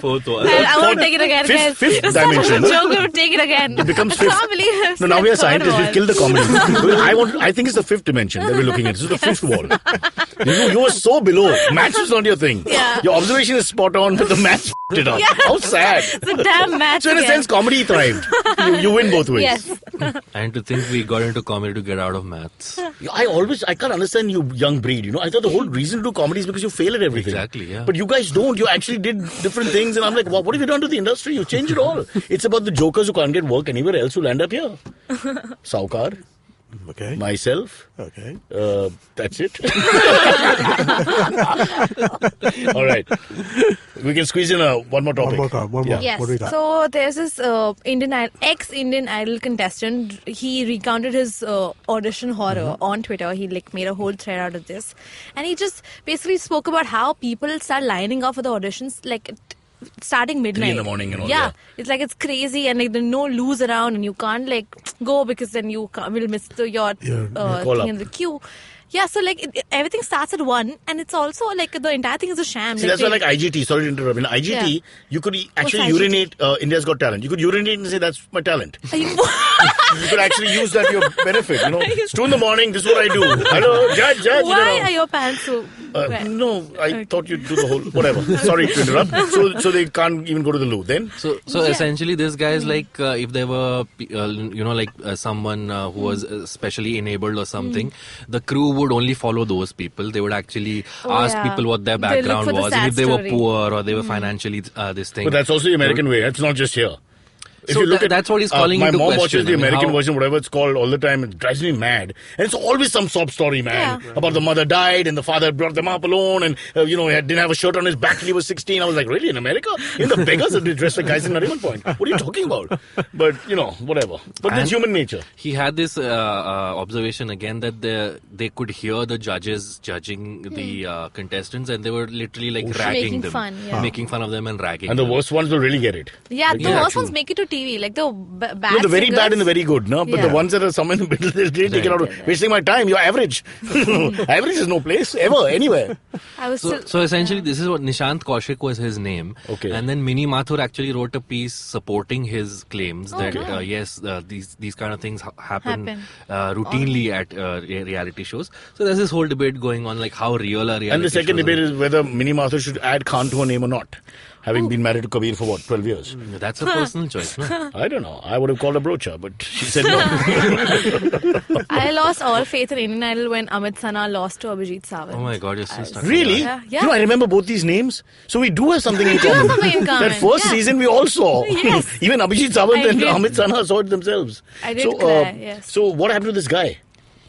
[SPEAKER 5] Fourth wall.
[SPEAKER 6] I won't take it again, guys.
[SPEAKER 2] Fifth
[SPEAKER 6] It's such a
[SPEAKER 2] dimension.
[SPEAKER 6] good joke, we would take it again.
[SPEAKER 2] It becomes
[SPEAKER 6] I
[SPEAKER 2] fifth.
[SPEAKER 6] can't believe I've
[SPEAKER 2] No, now
[SPEAKER 6] said
[SPEAKER 2] we are
[SPEAKER 6] third
[SPEAKER 2] scientists.
[SPEAKER 6] wall.
[SPEAKER 2] We've killed the comedy. I think it's the 5th dimension that we're looking at. This is the 5th wall. You were so below. Maths is not your thing.
[SPEAKER 6] Yeah.
[SPEAKER 2] Your observation is spot on, but the maths f***ed it up.
[SPEAKER 6] Yeah.
[SPEAKER 2] How sad.
[SPEAKER 6] It's a damn match.
[SPEAKER 2] So in a
[SPEAKER 6] again.
[SPEAKER 2] sense, comedy thrived. You win both ways.
[SPEAKER 6] Yes.
[SPEAKER 5] And to think we got into comedy to get out of maths.
[SPEAKER 2] I can't understand you young breed, I thought the whole reason to do comedy is because you fail at everything.
[SPEAKER 5] Exactly, yeah.
[SPEAKER 2] But you guys don't. You actually did different things and I'm like, what have you done to the industry? You changed it all. It's about the jokers who can't get work anywhere else who land up here. Saukar,
[SPEAKER 4] Okay.
[SPEAKER 2] myself,
[SPEAKER 4] Okay.
[SPEAKER 2] that's it. All right. We can squeeze in one more topic.
[SPEAKER 4] One more.
[SPEAKER 6] Yes.
[SPEAKER 4] What do we got?
[SPEAKER 6] So there's this ex-Indian Idol contestant. He recounted his audition horror on Twitter. He made a whole thread out of this, and he just basically spoke about how people start lining up for the auditions starting midnight.
[SPEAKER 2] 3 in the morning and all.
[SPEAKER 6] Yeah, it's it's crazy, and there's no loose around, and you can't go because then you will miss your
[SPEAKER 2] call
[SPEAKER 6] thing
[SPEAKER 2] up.
[SPEAKER 6] in the queue. Yeah, so everything starts at 1, and it's also the entire thing is a sham.
[SPEAKER 2] See, that's why IGT, sorry to interrupt. In IGT, you could actually urinate, India's Got Talent. You could urinate and say, that's my talent. You could actually use that to your benefit. It's 2 in the morning, this is what I do. Hello, judge.
[SPEAKER 6] Why are your pants so wet?
[SPEAKER 2] No, I thought you'd do the whole, whatever. Sorry to interrupt. So they can't even go to the loo. Then?
[SPEAKER 5] So essentially, this guy is if there were, someone who was specially enabled or something, the crew would only follow those people. They would actually ask people what their
[SPEAKER 6] They look
[SPEAKER 5] background
[SPEAKER 6] for the
[SPEAKER 5] was,
[SPEAKER 6] sad
[SPEAKER 5] and if they were
[SPEAKER 6] story.
[SPEAKER 5] poor or they were financially this thing.
[SPEAKER 2] But that's also the American way. It's not just here. If you look at,
[SPEAKER 5] that's what he's calling
[SPEAKER 2] my
[SPEAKER 5] into
[SPEAKER 2] mom
[SPEAKER 5] question.
[SPEAKER 2] watches the
[SPEAKER 5] I mean,
[SPEAKER 2] American
[SPEAKER 5] how-
[SPEAKER 2] version, whatever it's called, all the time. It drives me mad. And it's always some sob story, man.
[SPEAKER 6] Yeah.
[SPEAKER 2] About the mother died and the father brought them up alone and, he didn't have a shirt on his back till he was 16. I was like, really, in America? In the beggars are dressed like guys in Nariman Point. What are you talking about? But, whatever. But that's human nature.
[SPEAKER 5] He had this observation again that they could hear the judges judging the contestants, and they were literally like ragging
[SPEAKER 6] Making
[SPEAKER 5] them,
[SPEAKER 6] fun, yeah.
[SPEAKER 5] making fun of them and ragging.
[SPEAKER 2] And the
[SPEAKER 5] them.
[SPEAKER 2] worst ones will really get it.
[SPEAKER 6] Yeah,
[SPEAKER 2] Like
[SPEAKER 6] the
[SPEAKER 2] that.
[SPEAKER 6] worst ones make it to TV. Like the bad.
[SPEAKER 2] No, the very
[SPEAKER 6] singers.
[SPEAKER 2] bad and the very good, no? But
[SPEAKER 6] Yeah.
[SPEAKER 2] the ones that are somewhere in the middle, they'll really take it out. Wasting my time. You're average. Average is no place, ever, anywhere.
[SPEAKER 6] I was still,
[SPEAKER 5] So essentially, this is what Nishant Kaushik was his name.
[SPEAKER 2] Okay.
[SPEAKER 5] And then Mini Mathur actually wrote a piece supporting his claims that
[SPEAKER 6] wow.
[SPEAKER 5] yes, these kind of things happen
[SPEAKER 6] Happen.
[SPEAKER 5] routinely at reality shows. So there's this whole debate going on, like how real are reality
[SPEAKER 2] And the second
[SPEAKER 5] shows
[SPEAKER 2] debate
[SPEAKER 5] are.
[SPEAKER 2] is whether Mini Mathur should add Khan to her name or not. Having been married to Kabir for 12 years?
[SPEAKER 5] That's a personal choice, no?
[SPEAKER 2] I don't know. I would have called her brocha, but she said no.
[SPEAKER 6] I lost all faith in Indian Idol when Amit Sana lost to Abhijit Sawant.
[SPEAKER 5] Oh my God, you're so stuck.
[SPEAKER 2] Really?
[SPEAKER 6] Yeah.
[SPEAKER 2] I remember both these names. So we do have something in common.
[SPEAKER 6] something in common,
[SPEAKER 2] That first
[SPEAKER 6] yeah.
[SPEAKER 2] season we all saw.
[SPEAKER 6] Yes.
[SPEAKER 2] Even Abhijit Sawant
[SPEAKER 6] I
[SPEAKER 2] and
[SPEAKER 6] did.
[SPEAKER 2] Amit Sana saw it themselves.
[SPEAKER 6] I did cry, yes.
[SPEAKER 2] So what happened to this guy?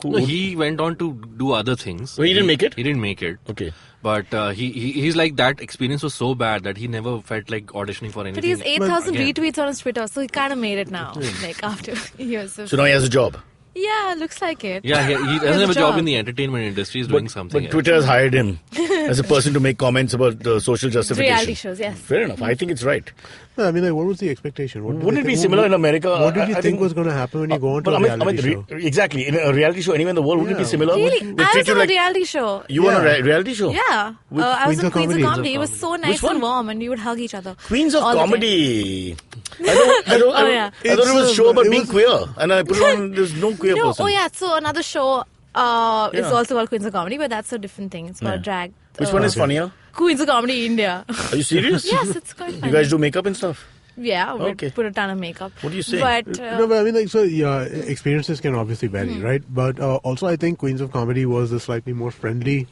[SPEAKER 5] No, he went on to do other things.
[SPEAKER 2] So he didn't make it?
[SPEAKER 5] He didn't make it.
[SPEAKER 2] Okay.
[SPEAKER 5] But he's like, that experience was so bad that he never felt like auditioning for anything.
[SPEAKER 6] But he has 8,000
[SPEAKER 5] again.
[SPEAKER 6] retweets on his Twitter, so he kind of made it now. Like after years of.
[SPEAKER 2] So now he has a job.
[SPEAKER 6] Yeah, looks like it.
[SPEAKER 5] Yeah, he
[SPEAKER 6] He
[SPEAKER 5] doesn't
[SPEAKER 6] has
[SPEAKER 5] have
[SPEAKER 6] a
[SPEAKER 5] a job
[SPEAKER 6] job.
[SPEAKER 5] in the entertainment industry. He's doing something.
[SPEAKER 2] But Twitter has hired him as a person to make comments about social justification.
[SPEAKER 6] Reality shows, yes.
[SPEAKER 2] Fair enough. I think it's right.
[SPEAKER 4] No, I mean, like, what was the expectation? What did
[SPEAKER 2] Wouldn't
[SPEAKER 4] you
[SPEAKER 2] it be
[SPEAKER 4] think-
[SPEAKER 2] similar in America?
[SPEAKER 4] What did you
[SPEAKER 2] I
[SPEAKER 4] think was going to happen when you go into
[SPEAKER 2] But
[SPEAKER 4] a
[SPEAKER 2] Amit,
[SPEAKER 4] reality show?
[SPEAKER 2] exactly. In a reality show anywhere in the world, wouldn't it be
[SPEAKER 4] Yeah.
[SPEAKER 2] similar?
[SPEAKER 6] Really?
[SPEAKER 2] They
[SPEAKER 6] I
[SPEAKER 2] treat
[SPEAKER 6] was
[SPEAKER 2] you
[SPEAKER 6] on
[SPEAKER 2] like
[SPEAKER 6] a reality show.
[SPEAKER 2] you were on a
[SPEAKER 4] Yeah.
[SPEAKER 2] reality show.
[SPEAKER 6] Yeah. I was
[SPEAKER 4] Queens
[SPEAKER 6] in
[SPEAKER 4] of
[SPEAKER 6] Queens of
[SPEAKER 4] Comedy?
[SPEAKER 6] Comedy. It was so nice
[SPEAKER 2] one?
[SPEAKER 6] and warm, and we would hug each other.
[SPEAKER 2] Queens of
[SPEAKER 6] all the time.
[SPEAKER 2] Comedy. I thought
[SPEAKER 6] Oh, yeah.
[SPEAKER 2] it was a
[SPEAKER 4] It's,
[SPEAKER 2] show about
[SPEAKER 4] it
[SPEAKER 2] being
[SPEAKER 4] was-
[SPEAKER 2] queer, and I put it on. There's no queer
[SPEAKER 6] No,
[SPEAKER 2] person.
[SPEAKER 6] oh yeah. So another show is
[SPEAKER 2] Yeah.
[SPEAKER 6] also called Queens of Comedy, but that's a different thing. It's about drag.
[SPEAKER 2] Which one is funnier?
[SPEAKER 6] Queens of Comedy India.
[SPEAKER 2] Are you serious?
[SPEAKER 6] Yes, it's quite funny.
[SPEAKER 2] You guys do makeup and stuff.
[SPEAKER 6] Yeah, we
[SPEAKER 2] Okay.
[SPEAKER 6] put a ton of makeup.
[SPEAKER 2] What do you say?
[SPEAKER 6] But
[SPEAKER 4] No, but I mean, like, so yeah, experiences can obviously vary, right? But also, I think Queens of Comedy was a slightly more friendly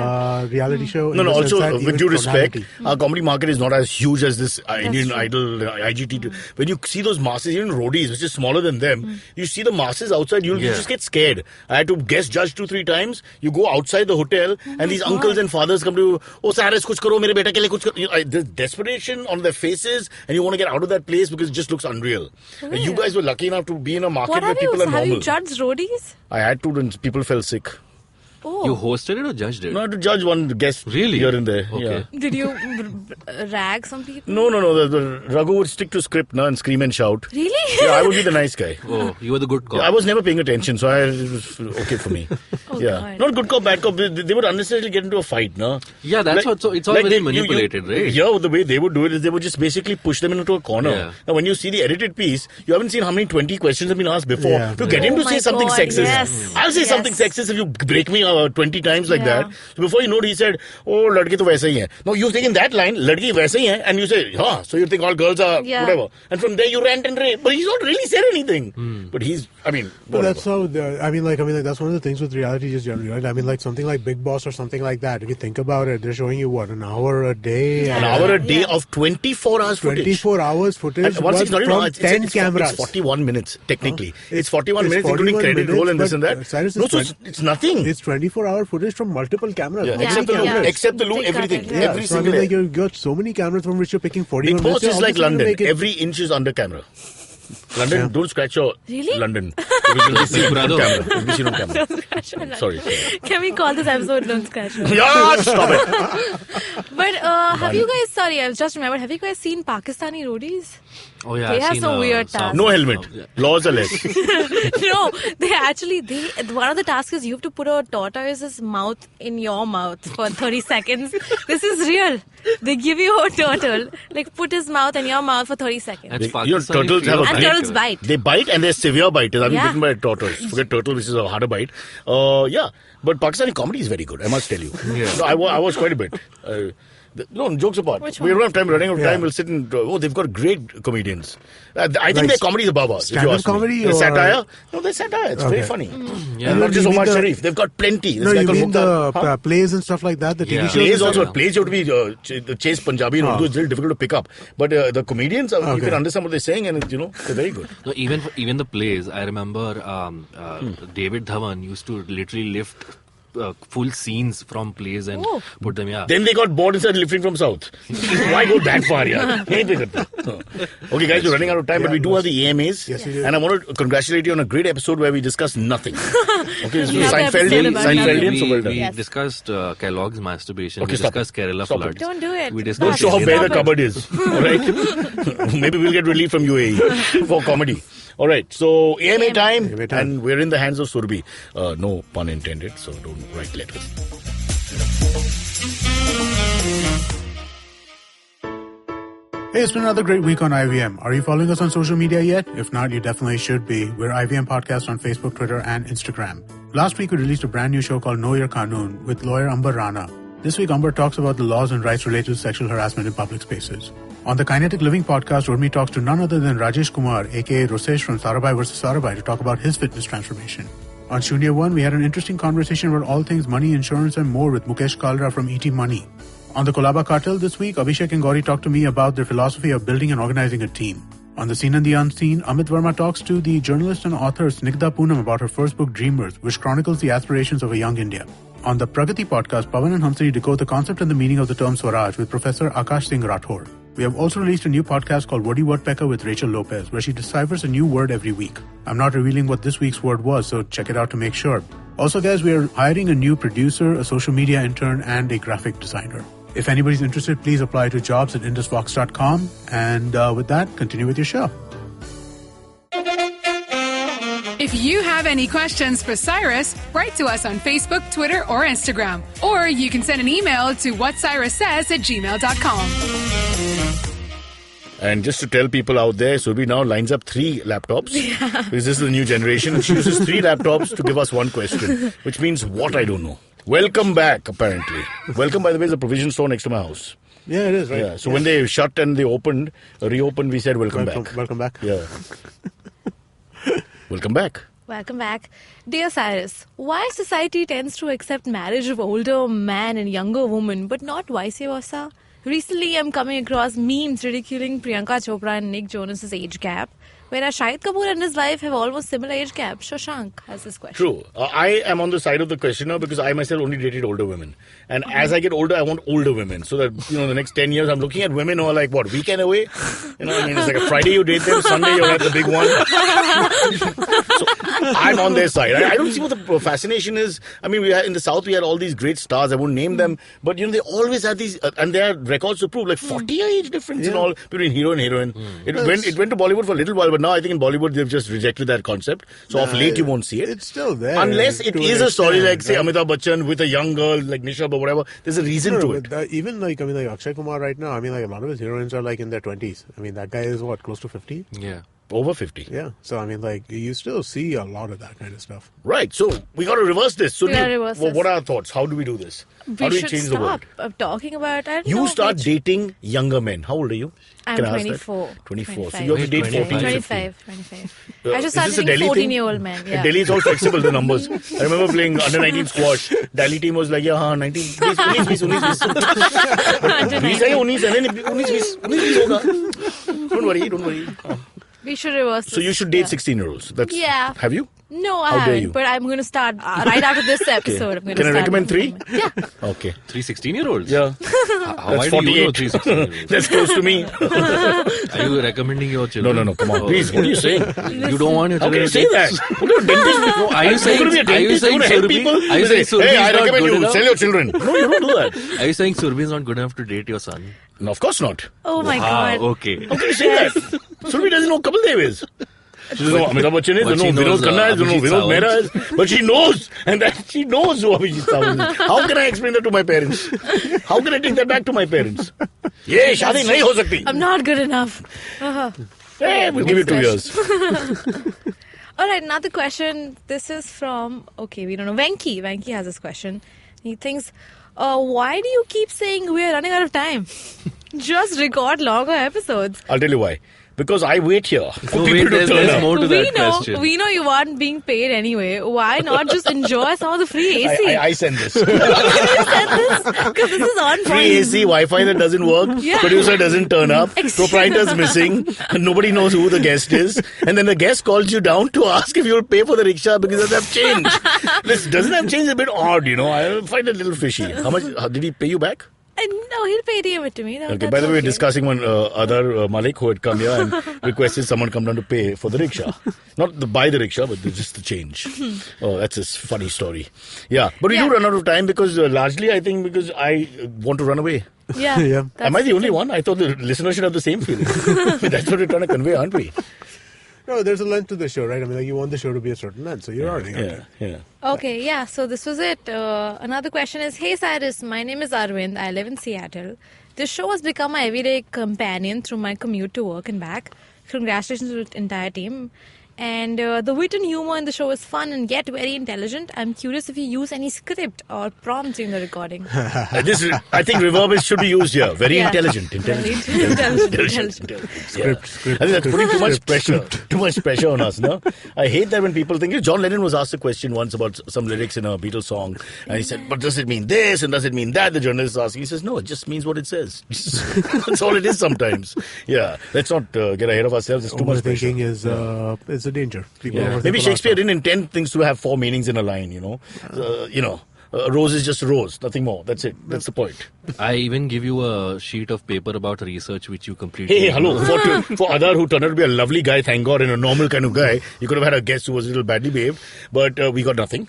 [SPEAKER 4] reality show.
[SPEAKER 2] No,
[SPEAKER 4] in the sense
[SPEAKER 2] also,
[SPEAKER 4] that
[SPEAKER 2] with
[SPEAKER 4] even
[SPEAKER 2] due respect,
[SPEAKER 4] tonality-
[SPEAKER 2] our comedy market is not as huge as this Indian
[SPEAKER 6] true.
[SPEAKER 2] Idol, IGT. When you see those masses, even roadies, which is smaller than them, you see the masses outside, you just get scared. I had to guest judge 2-3 times. You go outside the hotel, and these uncles and fathers come to you, oh, Cyrus, kuch karo, mere beta ke liye kuch karo. There's desperation on their faces, and you want to get out of that place because it just looks unreal. And you guys were lucky enough to be in a market
[SPEAKER 6] what
[SPEAKER 2] where
[SPEAKER 6] have you?
[SPEAKER 2] people are
[SPEAKER 6] Have
[SPEAKER 2] normal.
[SPEAKER 6] you judged roadies?
[SPEAKER 2] I had to, and people fell sick.
[SPEAKER 6] Oh,
[SPEAKER 5] You hosted it or judged it?
[SPEAKER 2] No, I had to judge one guest
[SPEAKER 5] Really?
[SPEAKER 2] here and there.
[SPEAKER 5] Okay.
[SPEAKER 2] Yeah.
[SPEAKER 6] did you rag some people?
[SPEAKER 2] No. The Raghu would stick to script and scream and shout.
[SPEAKER 6] Really?
[SPEAKER 2] Yeah, I would be the nice guy.
[SPEAKER 5] Oh, you were the good cop.
[SPEAKER 2] Yeah, I was never paying attention, so it was okay for me.
[SPEAKER 6] God.
[SPEAKER 2] Not good cop, bad cop. They would unnecessarily get into a fight, no?
[SPEAKER 5] Yeah, that's what. So it's all very manipulated, right?
[SPEAKER 2] Yeah, the way they would do it is they would just basically push them into a corner.
[SPEAKER 5] Yeah.
[SPEAKER 2] Now, when you see the edited piece, you haven't seen how many 20 questions have been asked before
[SPEAKER 4] Yeah.
[SPEAKER 2] to get him to
[SPEAKER 6] Oh
[SPEAKER 2] say
[SPEAKER 6] my
[SPEAKER 2] something
[SPEAKER 6] God,
[SPEAKER 2] sexist.
[SPEAKER 6] yes.
[SPEAKER 2] I'll say
[SPEAKER 6] Yes.
[SPEAKER 2] something sexist if you break me 20 times like
[SPEAKER 6] Yeah.
[SPEAKER 2] that. So before you know it, he said, "Oh, ladke to वैसे ही है." No, you've taken that line, "ladki वैसे ही है," and you say, "Huh." So you think all girls are
[SPEAKER 6] Yeah.
[SPEAKER 2] whatever, and from there you rant and rave. But he's not really said anything. But he's, I mean,
[SPEAKER 4] But
[SPEAKER 2] whatever.
[SPEAKER 4] that's how. I mean, like, that's one of the things with reality, just generally, right? I mean, like something like Big Boss or something like that. If you think about it, they're showing you what, an hour a day,
[SPEAKER 2] An
[SPEAKER 4] and
[SPEAKER 2] hour a day
[SPEAKER 6] Yeah.
[SPEAKER 2] of 24 hours footage.
[SPEAKER 4] 24 hours footage.
[SPEAKER 2] And once it's not
[SPEAKER 4] from
[SPEAKER 2] even,
[SPEAKER 4] 10 cameras.
[SPEAKER 2] It's 41 minutes, technically.
[SPEAKER 4] Huh?
[SPEAKER 2] It's 41
[SPEAKER 4] It's
[SPEAKER 2] minutes, including
[SPEAKER 4] 41
[SPEAKER 2] credit roll and
[SPEAKER 4] minutes,
[SPEAKER 2] this and
[SPEAKER 4] but,
[SPEAKER 2] that.
[SPEAKER 4] Cyrus,
[SPEAKER 2] No,
[SPEAKER 4] it's
[SPEAKER 2] so
[SPEAKER 4] 20
[SPEAKER 2] it's nothing.
[SPEAKER 4] It's 24-hour footage from multiple cameras.
[SPEAKER 2] Yeah,
[SPEAKER 4] How many
[SPEAKER 2] except the loop,
[SPEAKER 4] cameras?
[SPEAKER 2] except the loop,
[SPEAKER 6] They cut
[SPEAKER 2] everything.
[SPEAKER 6] it, yeah.
[SPEAKER 2] Every
[SPEAKER 4] So I
[SPEAKER 2] single
[SPEAKER 4] mean, like, you've got so many cameras from which you're picking 41
[SPEAKER 2] Big
[SPEAKER 4] minutes.
[SPEAKER 2] Boss is like
[SPEAKER 4] Obviously,
[SPEAKER 2] London.
[SPEAKER 4] make it-
[SPEAKER 2] Every inch is under camera. London, don't scratch your
[SPEAKER 6] Really?
[SPEAKER 2] London. Because you'll be seen on
[SPEAKER 5] Brother.
[SPEAKER 2] camera. You'll be seen on camera. Sorry.
[SPEAKER 6] Can we call this episode Don't Scratch Me?
[SPEAKER 2] Yeah, stop it.
[SPEAKER 6] But have you guys, sorry, I've just remembered, have you guys seen Pakistani roadies?
[SPEAKER 5] Oh yeah,
[SPEAKER 6] They
[SPEAKER 5] I've
[SPEAKER 6] have
[SPEAKER 5] seen,
[SPEAKER 6] some weird
[SPEAKER 5] South-
[SPEAKER 6] tasks.
[SPEAKER 2] No helmet.
[SPEAKER 5] Yeah.
[SPEAKER 2] Laws are less.
[SPEAKER 6] No, one of the tasks is you have to put a tortoise's mouth in your mouth for 30 seconds. This is real. They give you a turtle, like put his mouth in your mouth for 30 seconds.
[SPEAKER 5] That's
[SPEAKER 2] You know,
[SPEAKER 5] Pakistani
[SPEAKER 2] turtles have a
[SPEAKER 5] fear
[SPEAKER 6] And
[SPEAKER 2] great-
[SPEAKER 6] turtles bite.
[SPEAKER 2] They bite and they're severe biters. I've been
[SPEAKER 6] Yeah.
[SPEAKER 2] bitten by a tortoise. Forget turtle, which is a harder bite. Yeah, but Pakistani comedy is very good, I must tell you.
[SPEAKER 5] Yeah.
[SPEAKER 2] No, I was quite a bit. No, jokes apart.
[SPEAKER 6] Which
[SPEAKER 2] We don't
[SPEAKER 6] one?
[SPEAKER 2] have time. Running out of
[SPEAKER 4] Yeah.
[SPEAKER 2] time. We'll sit and they've got great comedians. I think their comedy is above us. If you
[SPEAKER 4] stand-up
[SPEAKER 2] ask me.
[SPEAKER 4] comedy
[SPEAKER 2] Their
[SPEAKER 4] or-
[SPEAKER 2] satire? No, their satire. It's very
[SPEAKER 4] Okay.
[SPEAKER 2] funny.
[SPEAKER 5] Yeah.
[SPEAKER 2] And not just
[SPEAKER 4] You mean
[SPEAKER 2] Omar
[SPEAKER 4] the-
[SPEAKER 2] Sharif. They've got plenty. This
[SPEAKER 4] No,
[SPEAKER 2] guy
[SPEAKER 4] you
[SPEAKER 2] called
[SPEAKER 4] mean
[SPEAKER 2] Mukhtar.
[SPEAKER 4] the plays and stuff like that? The TV
[SPEAKER 5] Yeah.
[SPEAKER 4] shows?
[SPEAKER 2] Plays
[SPEAKER 4] and
[SPEAKER 2] also.
[SPEAKER 4] stuff?
[SPEAKER 2] Plays you have to be chase Punjabi and Urdu. It's a little difficult to pick up. But the comedians, you
[SPEAKER 4] Okay.
[SPEAKER 2] can understand what they're saying, and they're very good.
[SPEAKER 5] No, even the plays. I remember David Dhawan used to literally lift full scenes from plays and put them. Yeah.
[SPEAKER 2] Then they got bored and started lifting from south. Why go that far, yeah? Okay, guys, we're running out of time, but we do have the AMAs.
[SPEAKER 4] Yes, we do.
[SPEAKER 2] And I want to congratulate you on a great episode where we discussed nothing. Okay, this
[SPEAKER 6] We
[SPEAKER 2] was
[SPEAKER 6] had the episode about
[SPEAKER 2] Seinfeldian, so well
[SPEAKER 5] we
[SPEAKER 2] done.
[SPEAKER 6] Yes.
[SPEAKER 5] discussed Kellogg's masturbation.
[SPEAKER 2] Okay,
[SPEAKER 5] We
[SPEAKER 2] stop
[SPEAKER 5] discussed
[SPEAKER 2] it.
[SPEAKER 5] Kerala
[SPEAKER 2] Stop
[SPEAKER 5] flood.
[SPEAKER 2] it.
[SPEAKER 6] Don't do it.
[SPEAKER 5] We
[SPEAKER 2] Don't
[SPEAKER 5] discussed
[SPEAKER 2] show how bare the
[SPEAKER 6] Stop it.
[SPEAKER 2] cupboard is. All right? Maybe we'll get relief from UAE for comedy. All right, so AMA time,
[SPEAKER 4] AMA time.
[SPEAKER 2] and we're in the hands of Surbhi. No pun intended, so don't write letters.
[SPEAKER 7] Hey, it's been another great week on IVM. Are you following us on social media yet? If not, you definitely should be. We're IVM Podcast on Facebook, Twitter, and Instagram. Last week, we released a brand new show called Know Your Kanun with lawyer Amber Rana. This week, Amber talks about the laws and rights related to sexual harassment in public spaces. On the Kinetic Living Podcast, Urmi talks to none other than Rajesh Kumar, aka Rosesh from Sarabhai vs. Sarabhai, to talk about his fitness transformation. On Shunya 1, we had an interesting conversation about all things money, insurance, and more with Mukesh Kalra from ET Money. On the Kolaba Cartel this week, Abhishek and Gauri talked to me about their philosophy of building and organizing a team. On The Seen and the Unseen, Amit Verma talks to the journalist and author Snigdha Poonam about her first book, Dreamers, which chronicles the aspirations of a young India. On the Pragati podcast, Pawan and Hamsari decode the concept and the meaning of the term Swaraj with Professor Akash Singh Rathore. We have also released a new podcast called Woody Woodpecker with Rachel Lopez, where she deciphers a new word every week. I'm not revealing what this week's word was, so check it out to make sure. Also, guys, we are hiring a new producer, a social media intern, and a graphic designer. If anybody's interested, please apply to jobs@indusvox.com. And with that, continue with your show.
[SPEAKER 3] If you have any questions for Cyrus, write to us on Facebook, Twitter, or Instagram. Or you can send an email to whatcyrussays@gmail.com.
[SPEAKER 2] And just to tell people out there, Surbhi now lines up 3 laptops. Because this is the new generation. And she uses 3 laptops to give us one question. Which means what, I don't know. Welcome back, apparently. Welcome, by the way, is a provision store next to my house.
[SPEAKER 4] Yeah, it is, right?
[SPEAKER 2] Yeah. So when they shut and they reopened, we said welcome back.
[SPEAKER 4] Welcome back.
[SPEAKER 2] Yeah. Welcome back.
[SPEAKER 6] Welcome back. Dear Cyrus, why society tends to accept marriage of older man and younger woman, but not vice versa? Recently, I'm coming across memes ridiculing Priyanka Chopra and Nick Jonas's age gap, whereas Shahid Kapoor and his wife have almost similar age gap. Shashank has this question.
[SPEAKER 2] True. I am on the side of the questioner because I myself only dated older women. And as I get older, I want older women. So that, the next 10 years, I'm looking at women who are like, what, weekend away? It's like a Friday you date them, Sunday you'll have the big one. So I'm on their side. I don't see what the fascination is. I mean, in the South, we had all these great stars. I won't name them. But, they always had these, and they had records to prove, like 40 year age difference and all between hero and heroine. It went to Bollywood for a little while, but now I think in Bollywood, they've just rejected that concept. So of late, you won't see it.
[SPEAKER 4] It's still there.
[SPEAKER 2] Unless it
[SPEAKER 4] to
[SPEAKER 2] is
[SPEAKER 4] an
[SPEAKER 2] a story
[SPEAKER 4] extent,
[SPEAKER 2] like, say,
[SPEAKER 4] right?
[SPEAKER 2] Amitabh Bachchan with a young girl like Nisha or whatever. There's a reason to it.
[SPEAKER 4] Even like Akshay Kumar right now, a lot of his heroines are like in their 20s. That guy is what, close to 50?
[SPEAKER 5] Yeah.
[SPEAKER 2] Over 50.
[SPEAKER 4] Yeah. So, you still see a lot of that kind of stuff.
[SPEAKER 2] Right. So we got to reverse this. So
[SPEAKER 6] We gotta reverse this.
[SPEAKER 2] what are our thoughts? How do we do this? How do we
[SPEAKER 6] should
[SPEAKER 2] change the world?
[SPEAKER 6] stop talking about it.
[SPEAKER 2] You start dating younger men. How old are you?
[SPEAKER 6] I'm
[SPEAKER 2] Can I ask that?
[SPEAKER 6] 24.
[SPEAKER 2] 24. So
[SPEAKER 6] 25.
[SPEAKER 2] you have to date 14.
[SPEAKER 6] 25. I should
[SPEAKER 2] Is
[SPEAKER 6] start
[SPEAKER 2] this a
[SPEAKER 6] dating
[SPEAKER 2] Delhi thing?
[SPEAKER 6] 14-year-old men.
[SPEAKER 2] In
[SPEAKER 6] Yeah.
[SPEAKER 2] Delhi, it's all flexible, the numbers. I remember playing under 19 squash. Delhi team was like, 19, 19, 20. We say 19 hoga. Don't worry.
[SPEAKER 6] We should reverse this.
[SPEAKER 2] So you should date 16-year-olds. That's
[SPEAKER 6] Yeah.
[SPEAKER 2] Have you?
[SPEAKER 6] No, I
[SPEAKER 2] How dare
[SPEAKER 6] haven't.
[SPEAKER 2] you?
[SPEAKER 6] But I'm going to start right after this episode. I'm going
[SPEAKER 2] Can I
[SPEAKER 6] to start
[SPEAKER 2] recommend 3?
[SPEAKER 6] Yeah.
[SPEAKER 2] Okay.
[SPEAKER 5] 3 16-year-olds?
[SPEAKER 2] Yeah.
[SPEAKER 5] Why
[SPEAKER 2] That's
[SPEAKER 5] do you know
[SPEAKER 2] 48.
[SPEAKER 5] 3 16-year-olds?
[SPEAKER 2] That's close to me.
[SPEAKER 5] Are you recommending your children?
[SPEAKER 2] No, come on. Please, what are you saying?
[SPEAKER 5] You don't want your
[SPEAKER 2] How
[SPEAKER 5] children
[SPEAKER 2] can you say
[SPEAKER 5] to
[SPEAKER 2] that?
[SPEAKER 5] get-
[SPEAKER 2] What are you, dentist?
[SPEAKER 5] No, are you saying-
[SPEAKER 2] You're going to be a
[SPEAKER 5] are you
[SPEAKER 2] dentist? You're going to help
[SPEAKER 5] saying
[SPEAKER 2] people?
[SPEAKER 5] Surbhi- are you
[SPEAKER 2] You say,
[SPEAKER 5] saying Surbhi
[SPEAKER 2] hey,
[SPEAKER 5] is
[SPEAKER 2] I
[SPEAKER 5] not
[SPEAKER 2] recommend
[SPEAKER 5] good
[SPEAKER 2] you
[SPEAKER 5] enough?
[SPEAKER 2] sell your children. No, you don't do that.
[SPEAKER 5] Are you saying Surbhi is not good enough to date your son?
[SPEAKER 2] No, of course not.
[SPEAKER 6] Oh my God.
[SPEAKER 5] Okay.
[SPEAKER 2] How can you say that? Surbhi doesn't know Kapil Dev is. She doesn't know Amitabh Bachchan is,
[SPEAKER 5] But
[SPEAKER 2] doesn't know
[SPEAKER 5] she knows,
[SPEAKER 2] Vinod Khanna is, doesn't know
[SPEAKER 5] Abhijit
[SPEAKER 2] Vinod
[SPEAKER 5] Sawant.
[SPEAKER 2] Mehra is. But she knows. And that she knows who Abhijit Sawant is. How can I explain that to my parents? How can I take that back to my parents? Yeah, shaadi nahi ho sakti.
[SPEAKER 6] I'm not good enough.
[SPEAKER 2] Hey, we'll give you 2 years.
[SPEAKER 6] All right, another question. This is from, we don't know, Venki. Venki has this question. He thinks, why do you keep saying we're running out of time? Just record longer episodes.
[SPEAKER 2] I'll tell you why. Because I wait here for
[SPEAKER 5] No,
[SPEAKER 2] people
[SPEAKER 5] wait,
[SPEAKER 2] to turn
[SPEAKER 5] there's
[SPEAKER 2] up.
[SPEAKER 5] more to that question.
[SPEAKER 6] We know you aren't being paid anyway. Why not just enjoy some of the free AC?
[SPEAKER 2] I send this.
[SPEAKER 6] Because this is on
[SPEAKER 2] Free
[SPEAKER 6] point.
[SPEAKER 2] AC, Wi-Fi that doesn't work,
[SPEAKER 6] Yeah.
[SPEAKER 2] producer doesn't turn up, proprietor's missing, and nobody knows who the guest is, and then the guest calls you down to ask if you'll pay for the rickshaw because it doesn't have change. This doesn't have change is a bit odd, I find it a little fishy. How much did he pay you back?
[SPEAKER 6] No, he'll pay it to me.
[SPEAKER 2] Okay, by the way, we're discussing one other Malik who had come here and requested someone come down to pay for the rickshaw. Not buy the rickshaw, but just the change. Oh, that's a funny story. Yeah, but we do run out of time because largely I think because I want to run away.
[SPEAKER 6] Yeah.
[SPEAKER 4] Yeah.
[SPEAKER 2] Am I the only one? I thought the listeners should have the same feeling. That's what we're trying to convey, aren't we?
[SPEAKER 4] No, there's a length to the show, right? I mean, you want the show to be a certain length, so you're running.
[SPEAKER 2] Yeah.
[SPEAKER 6] Okay, yeah, so this was it. Another question is, hey Cyrus, my name is Arvind. I live in Seattle. This show has become my everyday companion through my commute to work and back. Congratulations to the entire team. And the wit and humor in the show is fun and yet very intelligent. I'm curious if you use any script or prompts in the recording.
[SPEAKER 2] I think reverb should be used here. Very intelligent.
[SPEAKER 6] Very intelligent.
[SPEAKER 2] Script. I think that's putting too much pressure on us, no? I hate that when people think, John Lennon was asked a question once about some lyrics in a Beatles song, and he said, but does it mean this and does it mean that? The journalist is asking. He says, no, it just means what it says. That's all it is sometimes. Yeah, let's not get ahead of ourselves. It's too much pressure.
[SPEAKER 4] Overthinking is a danger.
[SPEAKER 2] Maybe Shakespeare didn't intend things to have 4 meanings in a line, a rose is just a rose, nothing more. That's it. That's the point.
[SPEAKER 5] I even give you a sheet of paper about research which you completed.
[SPEAKER 2] Hey, hello. For Adar, who turned out to be a lovely guy, thank God, and a normal kind of guy, you could have had a guest who was a little badly behaved, but we got nothing.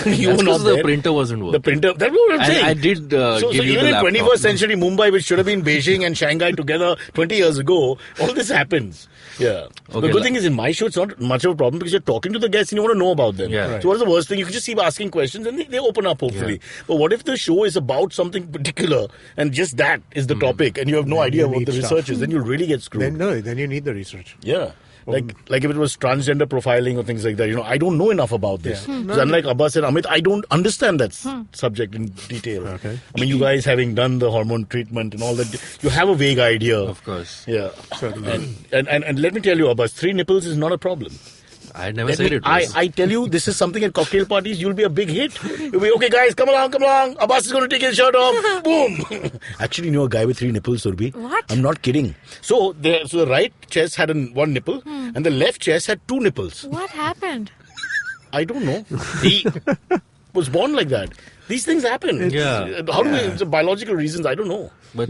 [SPEAKER 2] You were not
[SPEAKER 5] the
[SPEAKER 2] there.
[SPEAKER 5] printer wasn't working.
[SPEAKER 2] The printer, that's what I'm saying.
[SPEAKER 5] I did
[SPEAKER 2] so
[SPEAKER 5] give you
[SPEAKER 2] even
[SPEAKER 5] the
[SPEAKER 2] in
[SPEAKER 5] laptop.
[SPEAKER 2] 21st century Mumbai, which should have been Beijing and Shanghai together 20 years ago, all this happens. Yeah. The
[SPEAKER 5] Okay,
[SPEAKER 2] good thing is in my show, it's not much of a problem because you're talking to the guests and you want to know about them.
[SPEAKER 5] Yeah.
[SPEAKER 2] So what is the worst thing? You can just keep asking questions and they open up, hopefully. But what if the show is about something particular and just that is the topic and you have no idea what the research is? Then you'll really get screwed.
[SPEAKER 4] Then you need the research.
[SPEAKER 2] Yeah. Like if it was transgender profiling or things like that, I don't know enough about this. Because unlike Abbas and Amit, I don't understand that subject in detail.
[SPEAKER 4] Okay.
[SPEAKER 2] I mean, you guys having done the hormone treatment and all that, you have a vague idea.
[SPEAKER 5] Of course.
[SPEAKER 2] Yeah. And let me tell you, Abbas, 3 nipples is not a problem.
[SPEAKER 5] I never said it was.
[SPEAKER 2] I tell you, this is something at cocktail parties, you'll be a big hit. You'll be, okay guys, come along. Abbas is going to take his shirt off. Boom. Actually, you know a guy with 3 nipples, Surbhi?
[SPEAKER 6] What?
[SPEAKER 2] I'm not kidding. So the right chest had 1 nipple and the left chest had 2 nipples.
[SPEAKER 6] What happened?
[SPEAKER 2] I don't know. He was born like that. These things happen. How do we, it's biological reasons, I don't know.
[SPEAKER 5] But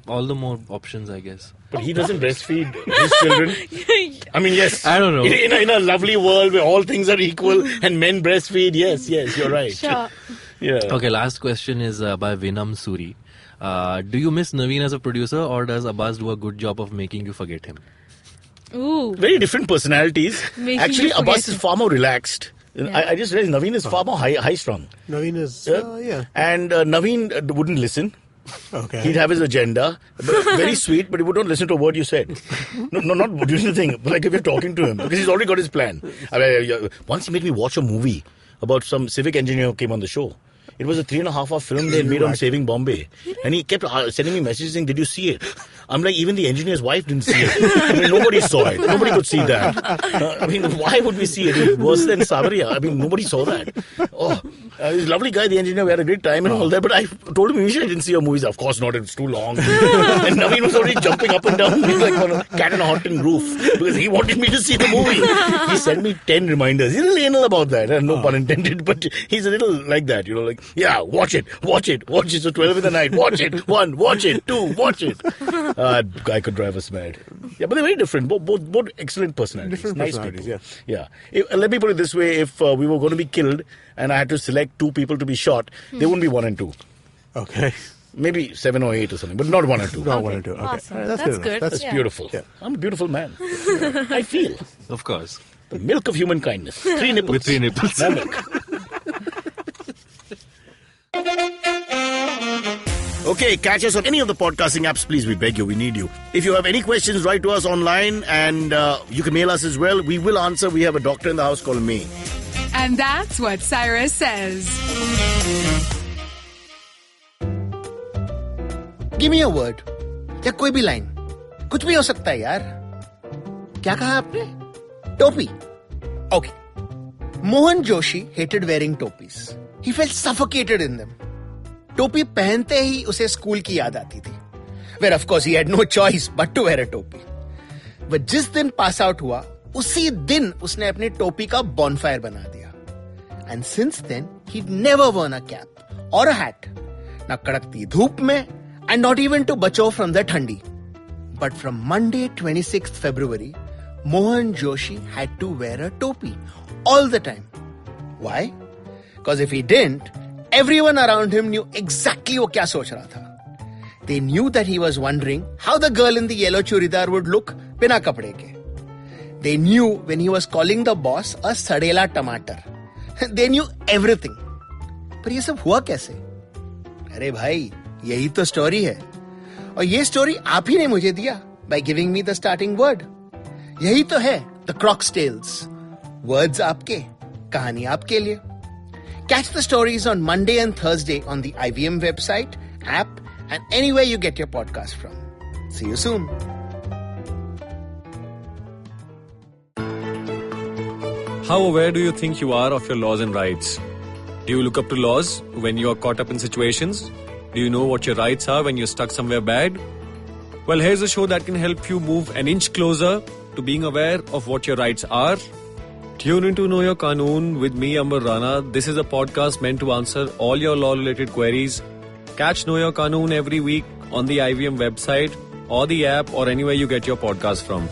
[SPEAKER 5] all the more options, I guess.
[SPEAKER 2] But he doesn't breastfeed his children. I mean, yes.
[SPEAKER 5] I don't know.
[SPEAKER 2] In a lovely world where all things are equal and men breastfeed, yes, you're right.
[SPEAKER 6] Sure.
[SPEAKER 2] Yeah.
[SPEAKER 5] Okay, last question is by Vinam Suri. Do you miss Naveen as a producer or does Abbas do a good job of making you forget him?
[SPEAKER 6] Ooh.
[SPEAKER 2] Very different personalities.
[SPEAKER 6] Making
[SPEAKER 2] Actually,
[SPEAKER 6] you forget
[SPEAKER 2] Abbas is
[SPEAKER 6] him.
[SPEAKER 2] far more relaxed.
[SPEAKER 6] Yeah.
[SPEAKER 2] I just realized Naveen is far more high-strung.
[SPEAKER 4] Naveen is,
[SPEAKER 2] And Naveen wouldn't listen.
[SPEAKER 4] Okay.
[SPEAKER 2] He'd have his agenda. Very sweet, but he would not listen to a word you said. No, not doing the thing. But like if you're talking to him, because he's already got his plan. Once he made me watch a movie about some civic engineer who came on the show. It was a 3.5-hour film they had made on saving Bombay. And he kept sending me messages saying, did you see it? I'm like, even the engineer's wife didn't see it. I mean, nobody saw it. Nobody could see that. I mean, why would we see it? It was worse than Savaria. I mean, nobody saw that. He's a lovely guy, the engineer. We had a great time and all that. But I told him, I didn't see your movies. Of course not. It's too long. And Naveen was already jumping up and down like on a cat on a hot tin roof because he wanted me to see the movie. He sent me 10 reminders. He's a little anal about that. No pun intended. But he's a little like that. Like, yeah, watch it. So 12 in the night. Watch it. 1, watch it. 2, watch it. Guy could drive us mad. Yeah, but they're very different. Both excellent personalities.
[SPEAKER 4] Different
[SPEAKER 2] nice
[SPEAKER 4] personalities,
[SPEAKER 2] people. Yeah. Let me put it this way. If we were going to be killed and I had to select 2 people to be shot, they wouldn't be 1 and 2.
[SPEAKER 4] Okay.
[SPEAKER 2] Maybe 7 or 8 or something, but not 1 or 2.
[SPEAKER 4] Not 1 and 2. Okay.
[SPEAKER 6] Awesome.
[SPEAKER 4] All right,
[SPEAKER 6] That's good.
[SPEAKER 2] That's beautiful.
[SPEAKER 4] Yeah.
[SPEAKER 2] I'm a beautiful man. I feel.
[SPEAKER 5] Of course.
[SPEAKER 2] The milk of human kindness. 3 nipples.
[SPEAKER 5] With 3 nipples.
[SPEAKER 2] No milk. Okay, catch us on any of the podcasting apps, please. We beg you, we need you. If you have any questions, write to us online and you can mail us as well. We will answer. We have a doctor in the house called May.
[SPEAKER 3] And that's what Cyrus says.
[SPEAKER 8] Give me a word या कोई भी line, कुछ भी हो सकता है यार. क्या कहा आपने? टोपी. Okay. Mohan Joshi hated wearing topis. He felt suffocated in them. टोपी पहनते ही उसे स्कूल की याद आती थी. Where of course he had no choice but to wear a टोपी. But जिस दिन पास आउट हुआ, उसी दिन उसने अपनी टोपी का bonfire बना दिया. And since then, he'd never worn a cap or a hat. ना कड़कती धूप में, and not even to बचो from the ठंडी. But from Monday 26th February, Mohan Joshi had to wear a topi all the time. Why? Because if he didn't, everyone around him knew exactly what kya soch raha tha. They knew that he was wondering how the girl in the yellow churidar would look bina kapde ke. They knew when he was calling the boss a sadela tomato. They knew everything. पर ये सब हुआ कैसे? अरे भाई, यही तो story है. और ये स्टोरी आप ही ने मुझे दिया by giving me the starting word. यही तो है The Croc's Tales. Words आपके, कहानी आपके लिए. Catch the stories on Monday and Thursday on the IVM website, app, and anywhere you get your podcast from. See you soon.
[SPEAKER 9] How aware do you think you are of your laws and rights? Do you look up to laws when you are caught up in situations? Do you know what your rights are when you're stuck somewhere bad? Well, here's a show that can help you move an inch closer to being aware of what your rights are. Tune into Know Your Qanoon with me, Amber Rana. This is a podcast meant to answer all your law-related queries. Catch Know Your Qanoon every week on the IVM website or the app or anywhere you get your podcast from.